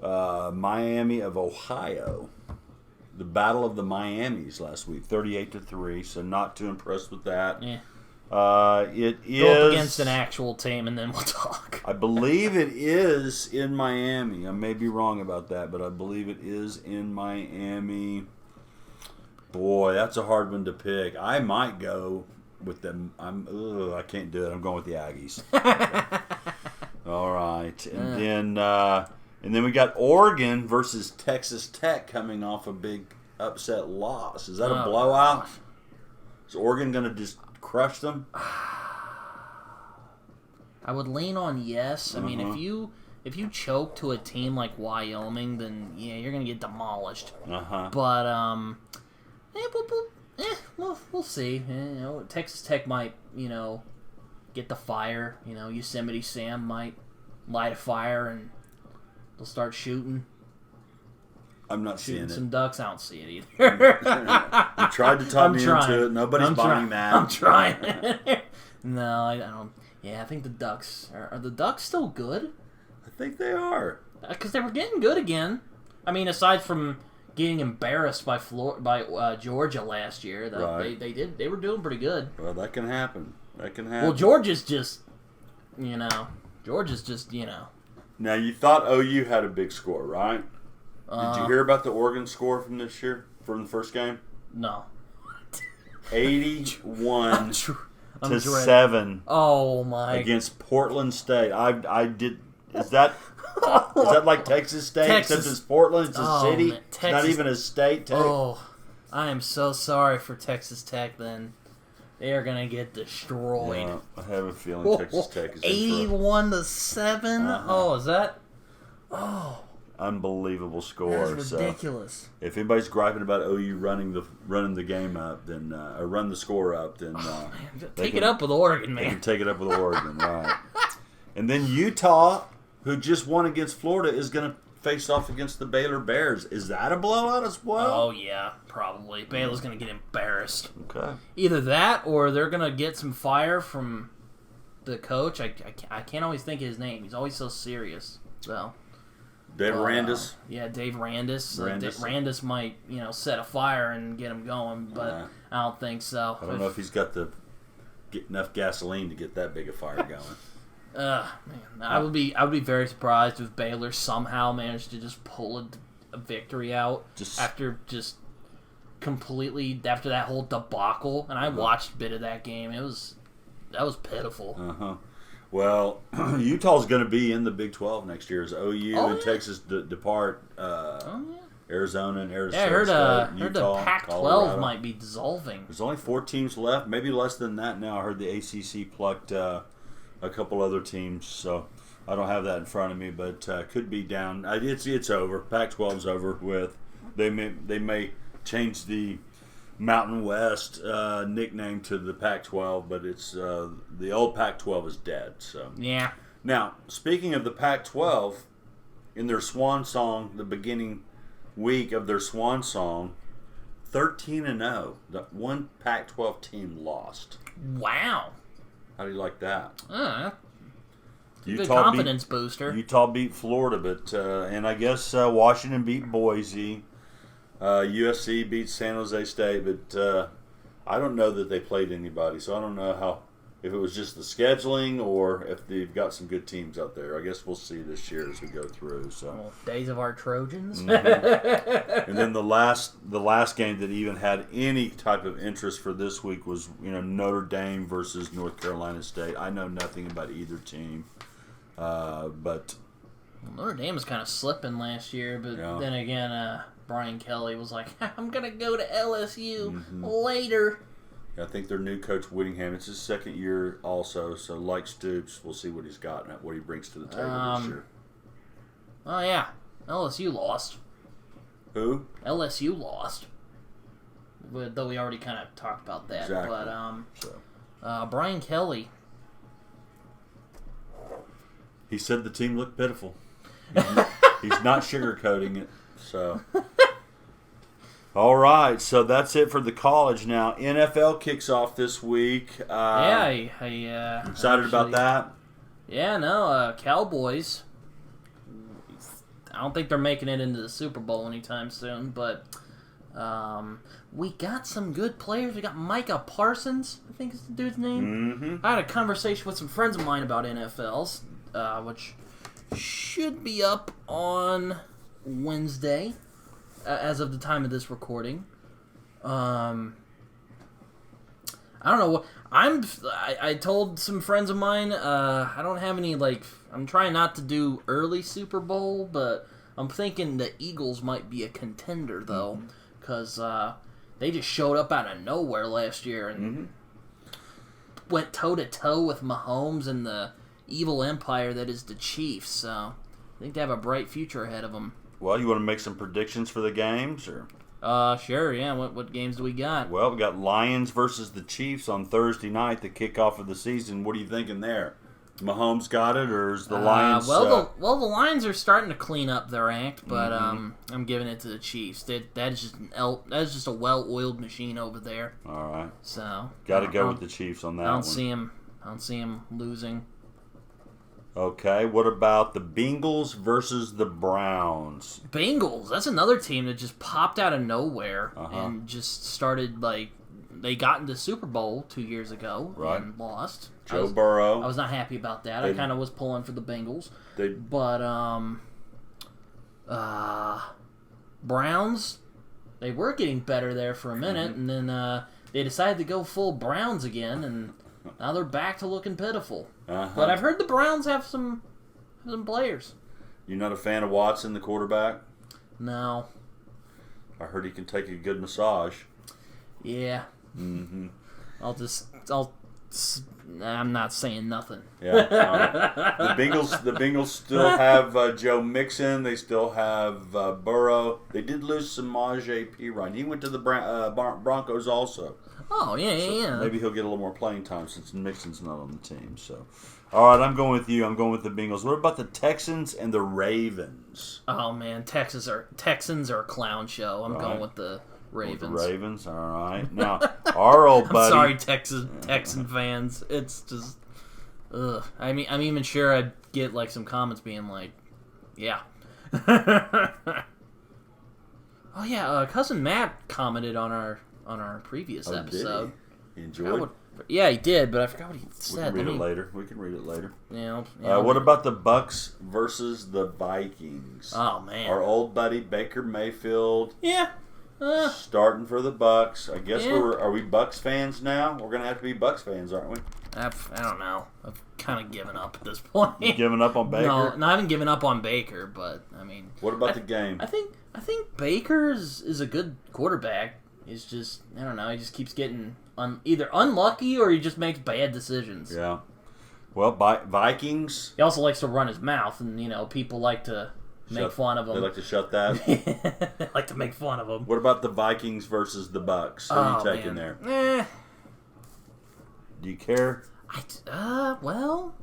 Speaker 2: Miami of Ohio. The Battle of the Miamis last week, 38-3. So not too impressed with that.
Speaker 1: Yeah.
Speaker 2: It is
Speaker 1: go up against an actual team, and then we'll talk.
Speaker 2: I believe it is in Miami. I may be wrong about that, but I believe it is in Miami. Boy, that's a hard one to pick. I might go with them. I can't do it. I'm going with the Aggies. All right, and then we got Oregon versus Texas Tech coming off a big upset loss. Is that a blowout? Gosh. Is Oregon going to just crush them?
Speaker 1: I would lean on yes. I mean, if you choke to a team like Wyoming, then yeah, you're going to get demolished. But we'll see. Texas Tech might get the fire. Yosemite Sam might light a fire and they'll start shooting.
Speaker 2: I'm not seeing it.
Speaker 1: Some ducks. I don't see it either.
Speaker 2: You tried to talk me into it. Nobody's buying that.
Speaker 1: I'm trying. No, I don't. Yeah, I think the Ducks are the Ducks still good?
Speaker 2: I think they are.
Speaker 1: Because they were getting good again. I mean, aside from getting embarrassed by Georgia last year, they were doing pretty good.
Speaker 2: Well, that can happen.
Speaker 1: Well, Georgia's just.
Speaker 2: Now, you thought OU had a big score, right? Did you hear about the Oregon score from this year, from the first game?
Speaker 1: No.
Speaker 2: 81 to 7.
Speaker 1: Oh my!
Speaker 2: Against Portland State. I did. Is that like Texas State? Except it's Portland. It's a city. Man, it's not even a state.
Speaker 1: I am so sorry for Texas Tech. Then they are gonna get destroyed.
Speaker 2: Yeah, I have a feeling Texas Tech is
Speaker 1: 81 to 7. Oh, is that?
Speaker 2: Unbelievable score.
Speaker 1: That's ridiculous.
Speaker 2: So if anybody's griping about OU running the game up, then or run the score up, then
Speaker 1: take it up with Oregon, man.
Speaker 2: They can take it up with Oregon, right? And then Utah, who just won against Florida, is going to face off against the Baylor Bears. Is that a blowout as well?
Speaker 1: Oh yeah, probably. Baylor's going to get embarrassed.
Speaker 2: Okay.
Speaker 1: Either that, or they're going to get some fire from the coach. I can't always think of his name. He's always so serious. So.
Speaker 2: Dave Randus?
Speaker 1: Yeah, Dave Randus. Randus might, set a fire and get him going, but I don't think so.
Speaker 2: I don't know if he's got enough gasoline to get that big a fire going.
Speaker 1: Man, I would be very surprised if Baylor somehow managed to just pull a victory out after that whole debacle. And I watched a bit of that game. That was pitiful.
Speaker 2: Well, Utah's going to be in the Big 12 next year as OU and Texas depart. Arizona and Arizona.
Speaker 1: Yeah, I heard the Pac-12
Speaker 2: Colorado.
Speaker 1: might be dissolving.
Speaker 2: There's only 4 teams left, maybe less than that now. I heard the ACC plucked a couple other teams, so I don't have that in front of me, but could be down. It's over. Pac-12's over with. They may change the Mountain West nickname to the Pac-12, but it's the old Pac-12 is dead. So
Speaker 1: yeah.
Speaker 2: Now, speaking of the Pac-12, in their swan song, the beginning week of their swan song, 13-0. The one Pac-12 team lost.
Speaker 1: Wow.
Speaker 2: How do you like that?
Speaker 1: Good confidence booster.
Speaker 2: Utah beat Florida, but and I guess Washington beat Boise. USC beat San Jose State, but I don't know that they played anybody, so I don't know if it was just the scheduling or if they've got some good teams out there. I guess we'll see this year as we go through. So
Speaker 1: days of our Trojans.
Speaker 2: And then the last game that even had any type of interest for this week was Notre Dame versus North Carolina State. I know nothing about either team, but
Speaker 1: Notre Dame was kind of slipping last year, but then again, Brian Kelly was like, I'm going to go to LSU later.
Speaker 2: I think their new coach, Whittingham, it's his second year also, so like Stoops, we'll see what he's got and what he brings to the table this year.
Speaker 1: Oh, yeah. LSU lost.
Speaker 2: Who?
Speaker 1: LSU lost. Though we already kind of talked about that.
Speaker 2: Exactly.
Speaker 1: But Brian Kelly.
Speaker 2: He said the team looked pitiful. He's not sugarcoating it. So, all right. So that's it for the college. Now NFL kicks off this week. Excited about that?
Speaker 1: Yeah, no. Cowboys. I don't think they're making it into the Super Bowl anytime soon, but we got some good players. We got Micah Parsons, I think is the dude's name. I had a conversation with some friends of mine about NFLs, which should be up on Wednesday, as of the time of this recording. I don't know. I told some friends of mine, I don't have any, I'm trying not to do early Super Bowl, but I'm thinking the Eagles might be a contender, though, because they just showed up out of nowhere last year and went toe-to-toe with Mahomes and the evil empire that is the Chiefs, so I think they have a bright future ahead of them.
Speaker 2: Well, you want to make some predictions for the games, or?
Speaker 1: Sure, yeah. What games do we got?
Speaker 2: Well, we got Lions versus the Chiefs on Thursday night, the kickoff of the season. What are you thinking there? Mahomes got it, or is the Lions?
Speaker 1: The Lions are starting to clean up their act, but I'm giving it to the Chiefs. That is just a well-oiled machine over there.
Speaker 2: All right.
Speaker 1: So
Speaker 2: got to go with the Chiefs on that one.
Speaker 1: I don't see him losing.
Speaker 2: Okay, what about the Bengals versus the Browns?
Speaker 1: Bengals, that's another team that just popped out of nowhere and just started, they got into Super Bowl 2 years ago and lost.
Speaker 2: Joe Burrow.
Speaker 1: I was not happy about that. I kind of was pulling for the Bengals. Browns, they were getting better there for a minute, and then they decided to go full Browns again, and now they're back to looking pitiful. But I've heard the Browns have some players.
Speaker 2: You're not a fan of Watson, the quarterback?
Speaker 1: No.
Speaker 2: I heard he can take a good massage.
Speaker 1: Yeah. I'm not saying nothing.
Speaker 2: Yeah. The Bengals still have Joe Mixon. They still have Burrow. They did lose Samaje Perine. He went to the Broncos also.
Speaker 1: Oh, yeah.
Speaker 2: Maybe he'll get a little more playing time since Mixon's not on the team. So, all right, I'm going with you. I'm going with the Bengals. What about the Texans and the Ravens?
Speaker 1: Oh man, Texans are a clown show. I'm going with the Ravens.
Speaker 2: With the Ravens, all right. Now, our old buddy.
Speaker 1: I'm sorry, Texan fans. It's just, ugh. I mean, I'm even sure I'd get some comments being like, yeah. Oh yeah, cousin Matt commented on our previous episode.
Speaker 2: Did he enjoyed?
Speaker 1: Yeah, he did, but I forgot what he said.
Speaker 2: We can read it later. We can read it later.
Speaker 1: Yeah.
Speaker 2: What about the Bucks versus the Vikings?
Speaker 1: Oh man,
Speaker 2: our old buddy Baker Mayfield.
Speaker 1: Yeah.
Speaker 2: Starting for the Bucks. I guess are we Bucks fans now? We're gonna have to be Bucks fans, aren't we?
Speaker 1: I don't know. I've kind of given up at this point.
Speaker 2: You given up on Baker?
Speaker 1: No, I haven't given up on Baker, but I mean.
Speaker 2: What about the game?
Speaker 1: I think Baker is a good quarterback. He's just, I don't know. He just keeps getting either unlucky or he just makes bad decisions.
Speaker 2: Yeah. Well, Vikings.
Speaker 1: He also likes to run his mouth, and people like to make fun of him.
Speaker 2: They like to shut that.
Speaker 1: They like to make fun of him.
Speaker 2: What about the Vikings versus the Bucks? Who are you taking there? Do you care?
Speaker 1: Well,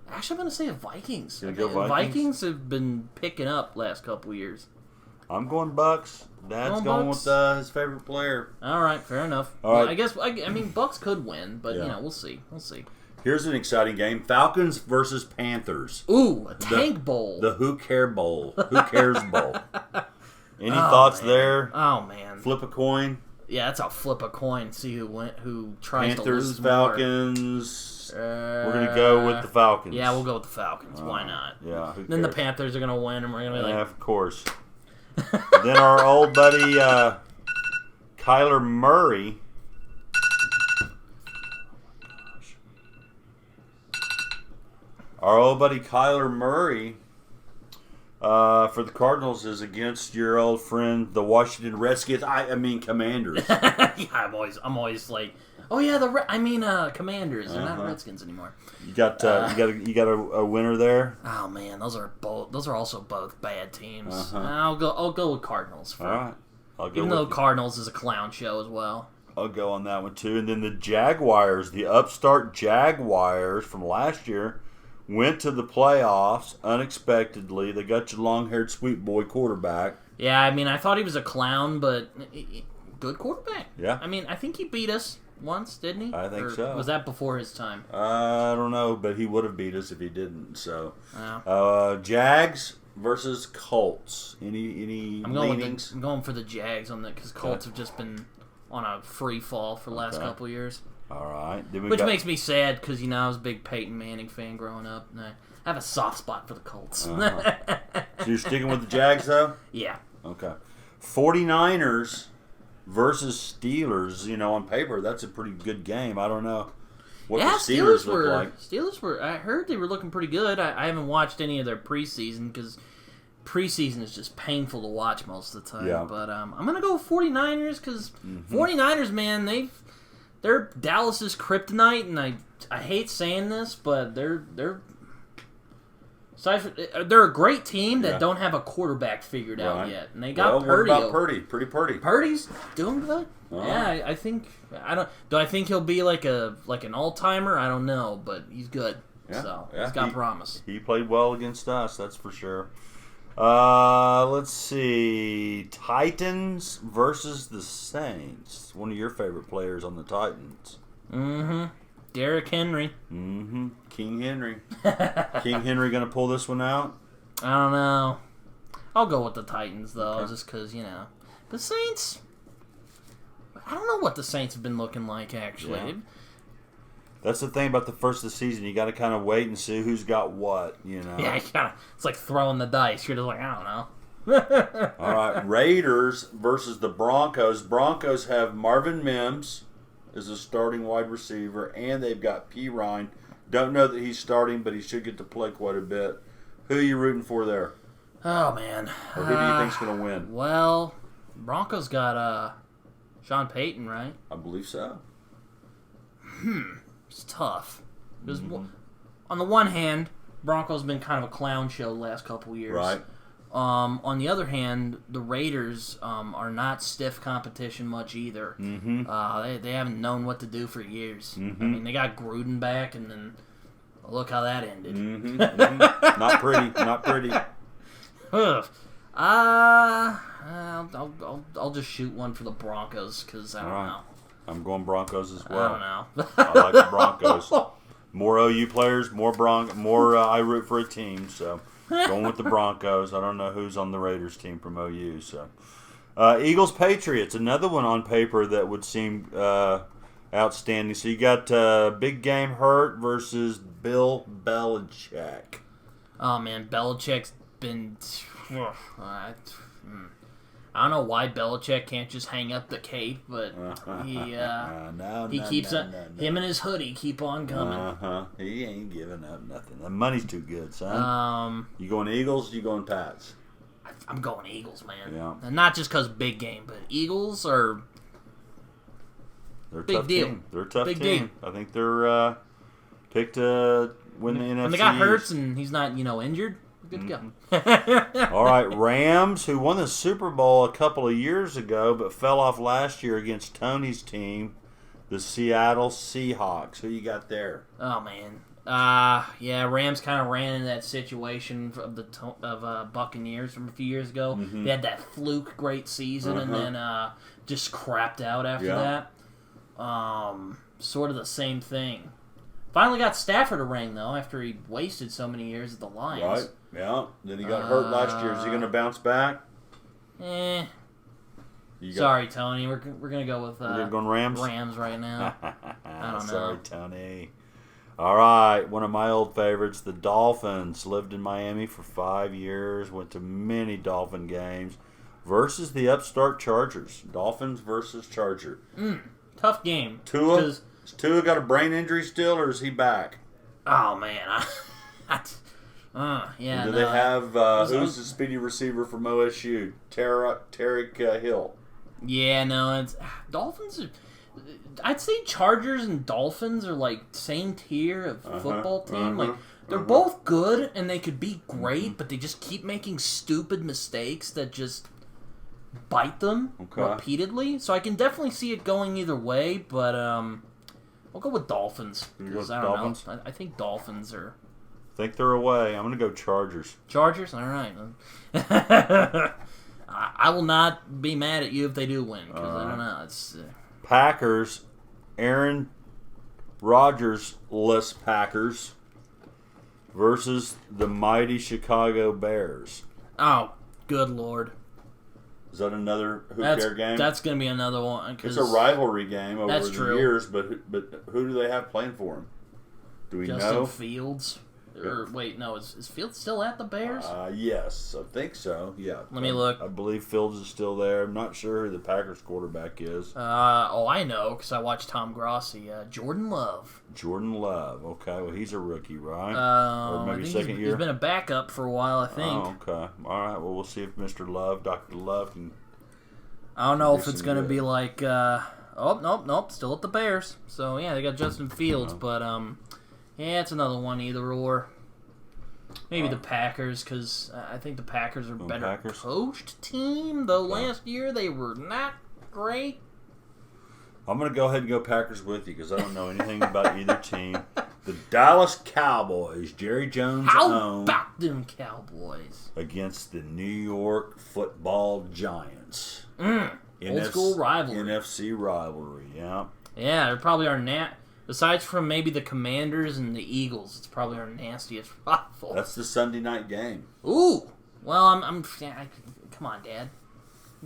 Speaker 1: actually, I'm going to say Vikings.
Speaker 2: Gonna go Vikings?
Speaker 1: Vikings have been picking up last couple years.
Speaker 2: I'm going Bucks. Dad's going with his favorite player.
Speaker 1: All right, fair enough.
Speaker 2: All right.
Speaker 1: I guess Bucks could win, but we'll see.
Speaker 2: Here's an exciting game: Falcons versus Panthers.
Speaker 1: Ooh, a tank bowl.
Speaker 2: The Who Care Bowl. Who Cares Bowl. Any thoughts there?
Speaker 1: Oh man.
Speaker 2: Flip a coin.
Speaker 1: Yeah, that's a flip a coin. See who tries
Speaker 2: Panthers,
Speaker 1: to lose
Speaker 2: Falcons.
Speaker 1: more.
Speaker 2: We're gonna go with the Falcons.
Speaker 1: Yeah, we'll go with the Falcons. Why not?
Speaker 2: Yeah.
Speaker 1: Then the Panthers are gonna win, and we're gonna be like,
Speaker 2: of course. Then our old buddy Kyler Murray. Our old buddy Kyler Murray for the Cardinals is against your old friend, the Washington Redskins. I mean Commanders.
Speaker 1: Yeah, I'm always like, oh yeah, Commanders. They're not Redskins anymore.
Speaker 2: You got a winner there.
Speaker 1: Oh man, those are also both bad teams. I'll go with Cardinals.
Speaker 2: All right,
Speaker 1: even though Cardinals is a clown show as well.
Speaker 2: I'll go on that one too. And then the Jaguars, the upstart Jaguars from last year, went to the playoffs unexpectedly. They got your long-haired sweet boy quarterback.
Speaker 1: Yeah, I thought he was a clown, but good quarterback.
Speaker 2: Yeah.
Speaker 1: I think he beat us once, didn't he?
Speaker 2: I think so.
Speaker 1: Was that before his time?
Speaker 2: I don't know, but he would have beat us if he didn't. So, Jags versus Colts. Any leanings?
Speaker 1: I'm going for the Jags on that because Colts have just been on a free fall for the last couple years.
Speaker 2: All right.
Speaker 1: Which makes me sad because, I was a big Peyton Manning fan growing up. And I have a soft spot for the Colts.
Speaker 2: So you're sticking with the Jags, though?
Speaker 1: Yeah.
Speaker 2: Okay. 49ers versus Steelers. On paper, that's a pretty good game. I don't know what the Steelers look like.
Speaker 1: Steelers were, I heard they were looking pretty good. I haven't watched any of their preseason because preseason is just painful to watch most of the time. Yeah. But I'm going to go with 49ers because 49ers, man, they're Dallas's kryptonite, and I hate saying this, but they're a great team that don't have a quarterback figured out yet, and they got Purdy.
Speaker 2: What about Purdy? Pretty Purdy.
Speaker 1: Purdy's doing good. Yeah, I think Do I think he'll be like an all-timer? I don't know, but he's good. Yeah. So he's got promise.
Speaker 2: He played well against us, that's for sure. Let's see. Titans versus the Saints. One of your favorite players on the Titans.
Speaker 1: Derrick Henry.
Speaker 2: King Henry. King Henry gonna pull this one out?
Speaker 1: I don't know. I'll go with the Titans though, just because the Saints. I don't know what the Saints have been looking like actually.
Speaker 2: Yeah. That's the thing about the first of the season. You got to kind of wait and see who's got what,
Speaker 1: Yeah, it's like throwing the dice. You're just like, I don't know.
Speaker 2: All right, Raiders versus the Broncos. Broncos have Marvin Mims as a starting wide receiver, and they've got P. Ryan. Don't know that he's starting, but he should get to play quite a bit. Who are you rooting for there?
Speaker 1: Oh, man.
Speaker 2: Or who do you think's going to win?
Speaker 1: Well, Broncos got Sean Payton, right?
Speaker 2: I believe so.
Speaker 1: It's tough. Because on the one hand, Broncos been kind of a clown show the last couple years.
Speaker 2: Right.
Speaker 1: On the other hand, the Raiders are not stiff competition much either. They haven't known what to do for years. They got Gruden back, and then look how that ended.
Speaker 2: Not pretty. Not pretty.
Speaker 1: I'll just shoot one for the Broncos because I don't know.
Speaker 2: I'm going Broncos as well.
Speaker 1: I don't know.
Speaker 2: I like the Broncos. More OU players, more I root for a team. So Going with the Broncos. I don't know who's on the Raiders team from OU. So, Eagles Patriots, another one on paper that would seem outstanding. So you got Big Game Hurt versus Bill Belichick.
Speaker 1: Oh man, Belichick's been. I don't know why Belichick can't just hang up the cape, but he keeps him and his hoodie keep on coming.
Speaker 2: He ain't giving up nothing. The money's too good, son. You going Eagles? You going Pats?
Speaker 1: I'm going Eagles, man.
Speaker 2: Yeah.
Speaker 1: And not just because big game, but Eagles are
Speaker 2: they're a
Speaker 1: big
Speaker 2: tough
Speaker 1: deal.
Speaker 2: Team. They're a tough
Speaker 1: big
Speaker 2: team.
Speaker 1: Deal.
Speaker 2: I think they're picked to win the NFC.
Speaker 1: When the guy hurts and he's not, injured. Good to
Speaker 2: go. All right, Rams, who won the Super Bowl a couple of years ago but fell off last year against Tony's team, the Seattle Seahawks. Who you got there?
Speaker 1: Oh, man. Rams kind of ran into that situation of the Buccaneers from a few years ago. They had that fluke great season and then just crapped out after that. Sort of the same thing. Finally got Stafford a ring, though, after he wasted so many years at the Lions.
Speaker 2: Right, yeah. Then he got hurt last year. Is he going to bounce back?
Speaker 1: Sorry, Tony. We're going to go with
Speaker 2: we're going Rams?
Speaker 1: Rams right now. I don't know.
Speaker 2: Sorry, Tony. All right, one of my old favorites, the Dolphins. Lived in Miami for 5 years, went to many Dolphin games, versus the upstart Chargers. Dolphins versus Charger.
Speaker 1: Tough game.
Speaker 2: Tua? Has Tua got a brain injury still, or is he back?
Speaker 1: Oh, man.
Speaker 2: Do they have, who's the speedy receiver from OSU? Tarek Hill.
Speaker 1: Yeah, no, it's Dolphins are... I'd say Chargers and Dolphins are like same tier of football team. Like they're both good and they could be great, but they just keep making stupid mistakes that just bite them repeatedly. So I can definitely see it going either way, but I'll go with Dolphins because I don't know. I think Dolphins are.
Speaker 2: Think they're away. I'm gonna go Chargers.
Speaker 1: Chargers, all right. I will not be mad at you if they do win because I don't know. It's.
Speaker 2: Packers, Aaron Rodgers-less Packers versus the mighty Chicago Bears.
Speaker 1: Oh, good Lord.
Speaker 2: Is that another who-care game?
Speaker 1: That's going to be another one.
Speaker 2: It's a rivalry game over the
Speaker 1: true.
Speaker 2: years, but who do they have playing for them? Do we know?
Speaker 1: Justin Fields? Or wait, no, is Fields still at the Bears?
Speaker 2: Yes, I think so. Yeah.
Speaker 1: Let me look.
Speaker 2: I believe Fields is still there. I'm not sure who the Packers quarterback is.
Speaker 1: I know because I watched Tom Grossi. Jordan Love.
Speaker 2: Jordan Love. Okay, well he's a rookie, right?
Speaker 1: Or
Speaker 2: maybe second year.
Speaker 1: He's been a backup for a while, I think.
Speaker 2: Oh, okay. All right. Well, we'll see if Mr. Love, Dr. Love, can.
Speaker 1: I don't know if it's going to be like. Nope. Still at the Bears. So yeah, they got Justin Fields, but yeah, it's another one either or. Maybe the Packers, because I think the Packers are better coached team, though last year they were not great.
Speaker 2: I'm going to go ahead and go Packers with you because I don't know anything about either team. The Dallas Cowboys, Jerry Jones own.
Speaker 1: How about them Cowboys?
Speaker 2: Against the New York Football Giants.
Speaker 1: Old school rivalry.
Speaker 2: NFC rivalry, yeah.
Speaker 1: Yeah, they're probably our besides from maybe the Commanders and the Eagles, it's probably our nastiest rival.
Speaker 2: That's the Sunday night game.
Speaker 1: Ooh, well, come on, Dad.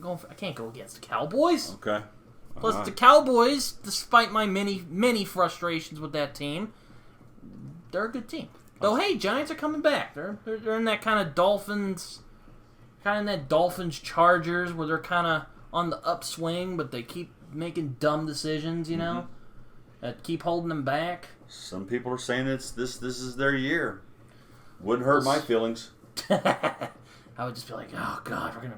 Speaker 1: I can't go against the Cowboys.
Speaker 2: Okay.
Speaker 1: Plus, the Cowboys, despite my many frustrations with that team, they're a good team. Though, hey, Giants are coming back. They're in that kind of Dolphins Chargers where they're kind of on the upswing, but they keep making dumb decisions, you know. That keep holding them back.
Speaker 2: Some people are saying this is their year. Wouldn't hurt my feelings.
Speaker 1: I would just be like, oh God, we're gonna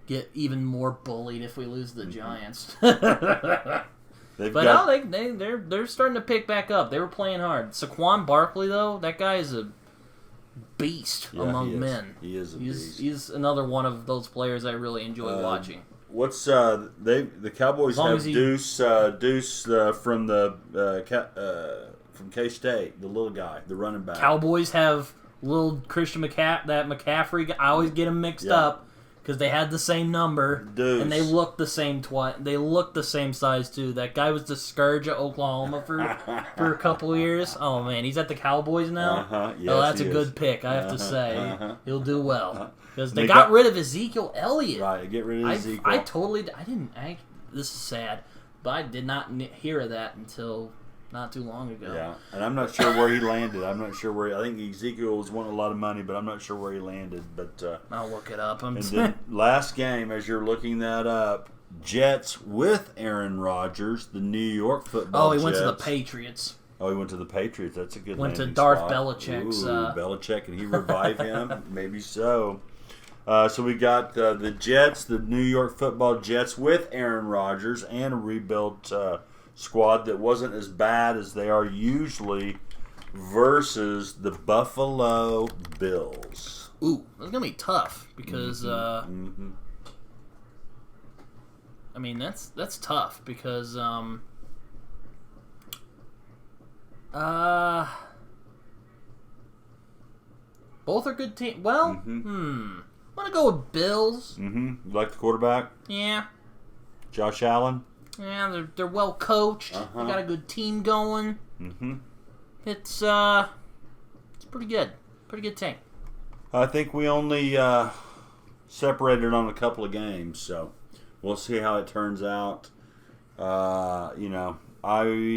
Speaker 1: get even more bullied if we lose the Giants. They're starting to pick back up. They were playing hard. Saquon Barkley though, that guy is a beast among men.
Speaker 2: He is a beast.
Speaker 1: He's another one of those players I really enjoy watching.
Speaker 2: What's the Cowboys have Deuce from K-State, the little guy, the running back.
Speaker 1: Cowboys have little Christian McCaffrey. I always get him mixed up because they had the same number
Speaker 2: Deuce.
Speaker 1: and they looked the same They looked the same size too. That guy was the scourge of Oklahoma for a couple of years. Oh man, he's at the Cowboys now.
Speaker 2: Yes,
Speaker 1: oh, that's a good pick. I have to say, he'll do well because they got rid of Ezekiel Elliott.
Speaker 2: Right, get rid of Ezekiel.
Speaker 1: This is sad, but I did not hear of that until not too long ago.
Speaker 2: Yeah, and I'm not sure where he landed. I think Ezekiel was wanting a lot of money, but I'm not sure where he landed. But
Speaker 1: I'll look it up.
Speaker 2: And then last game, as you're looking that up, Jets with Aaron Rodgers, the New York Football Jets.
Speaker 1: Oh, he went to the Patriots.
Speaker 2: Oh, he went to the Patriots. That's a good
Speaker 1: Went to
Speaker 2: landing
Speaker 1: Darth
Speaker 2: spot.
Speaker 1: Belichick's.
Speaker 2: Belichick, and he revived him? Maybe so. So we got the Jets, the New York Football Jets with Aaron Rodgers and a rebuilt squad that wasn't as bad as they are usually versus the Buffalo Bills.
Speaker 1: Ooh, that's going to be tough because, I mean, that's tough because, both are good teams. Well, I'm going to go with Bills.
Speaker 2: You like the quarterback?
Speaker 1: Yeah.
Speaker 2: Josh Allen?
Speaker 1: Yeah, they're well coached. They got a good team going. It's pretty good. Pretty good team.
Speaker 2: I think we only separated on a couple of games, so we'll see how it turns out. I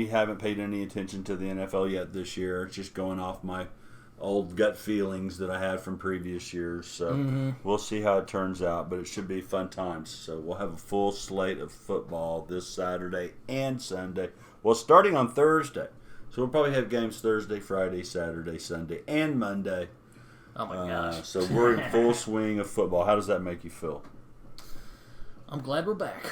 Speaker 2: haven't paid any attention to the NFL yet this year. It's just going off my old gut feelings that I had from previous years. So we'll see how it turns out, but it should be fun times. So we'll have a full slate of football this Saturday and Sunday. Well, starting on Thursday. So we'll probably have games Thursday, Friday, Saturday, Sunday, and Monday.
Speaker 1: Oh, my gosh.
Speaker 2: So we're in full swing of football. How does that make you feel?
Speaker 1: I'm glad we're back.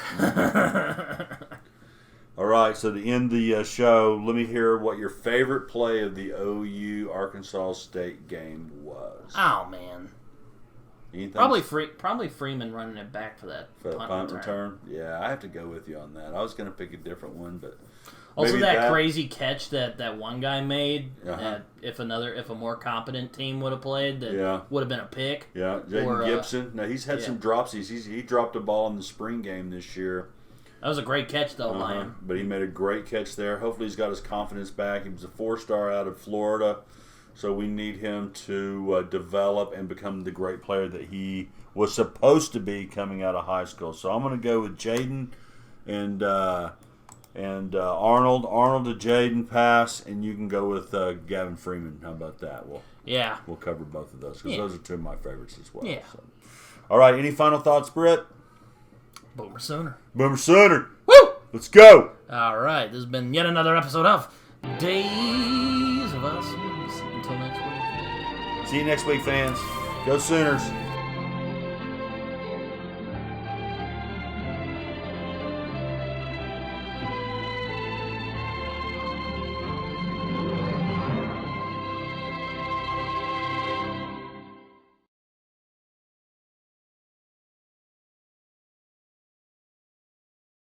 Speaker 2: All right, so to end the show, let me hear what your favorite play of the OU Arkansas State game was.
Speaker 1: Oh, man.
Speaker 2: Anything?
Speaker 1: Probably Freeman running it back for that
Speaker 2: punt return. Yeah, I have to go with you on that. I was going to pick a different one, but
Speaker 1: also that crazy catch that one guy made. If a more competent team would have played, that would have been a pick.
Speaker 2: Yeah, Jaden Gibson. Now he's had some dropsies. He dropped a ball in the spring game this year.
Speaker 1: That was a great catch, though, by him.
Speaker 2: But he made a great catch there. Hopefully he's got his confidence back. He was a 4-star out of Florida, so we need him to develop and become the great player that he was supposed to be coming out of high school. So I'm going to go with Jaden and Arnold. Arnold to Jaden pass, and you can go with Gavin Freeman. How about that? We'll cover both of those because those are two of my favorites as well.
Speaker 1: Yeah.
Speaker 2: So. All right, any final thoughts, Britt?
Speaker 1: Boomer Sooner.
Speaker 2: Boomer Sooner.
Speaker 1: Woo!
Speaker 2: Let's go.
Speaker 1: All right, this has been yet another episode of Days of Us. Until next week.
Speaker 2: See you next week, fans. Go Sooners.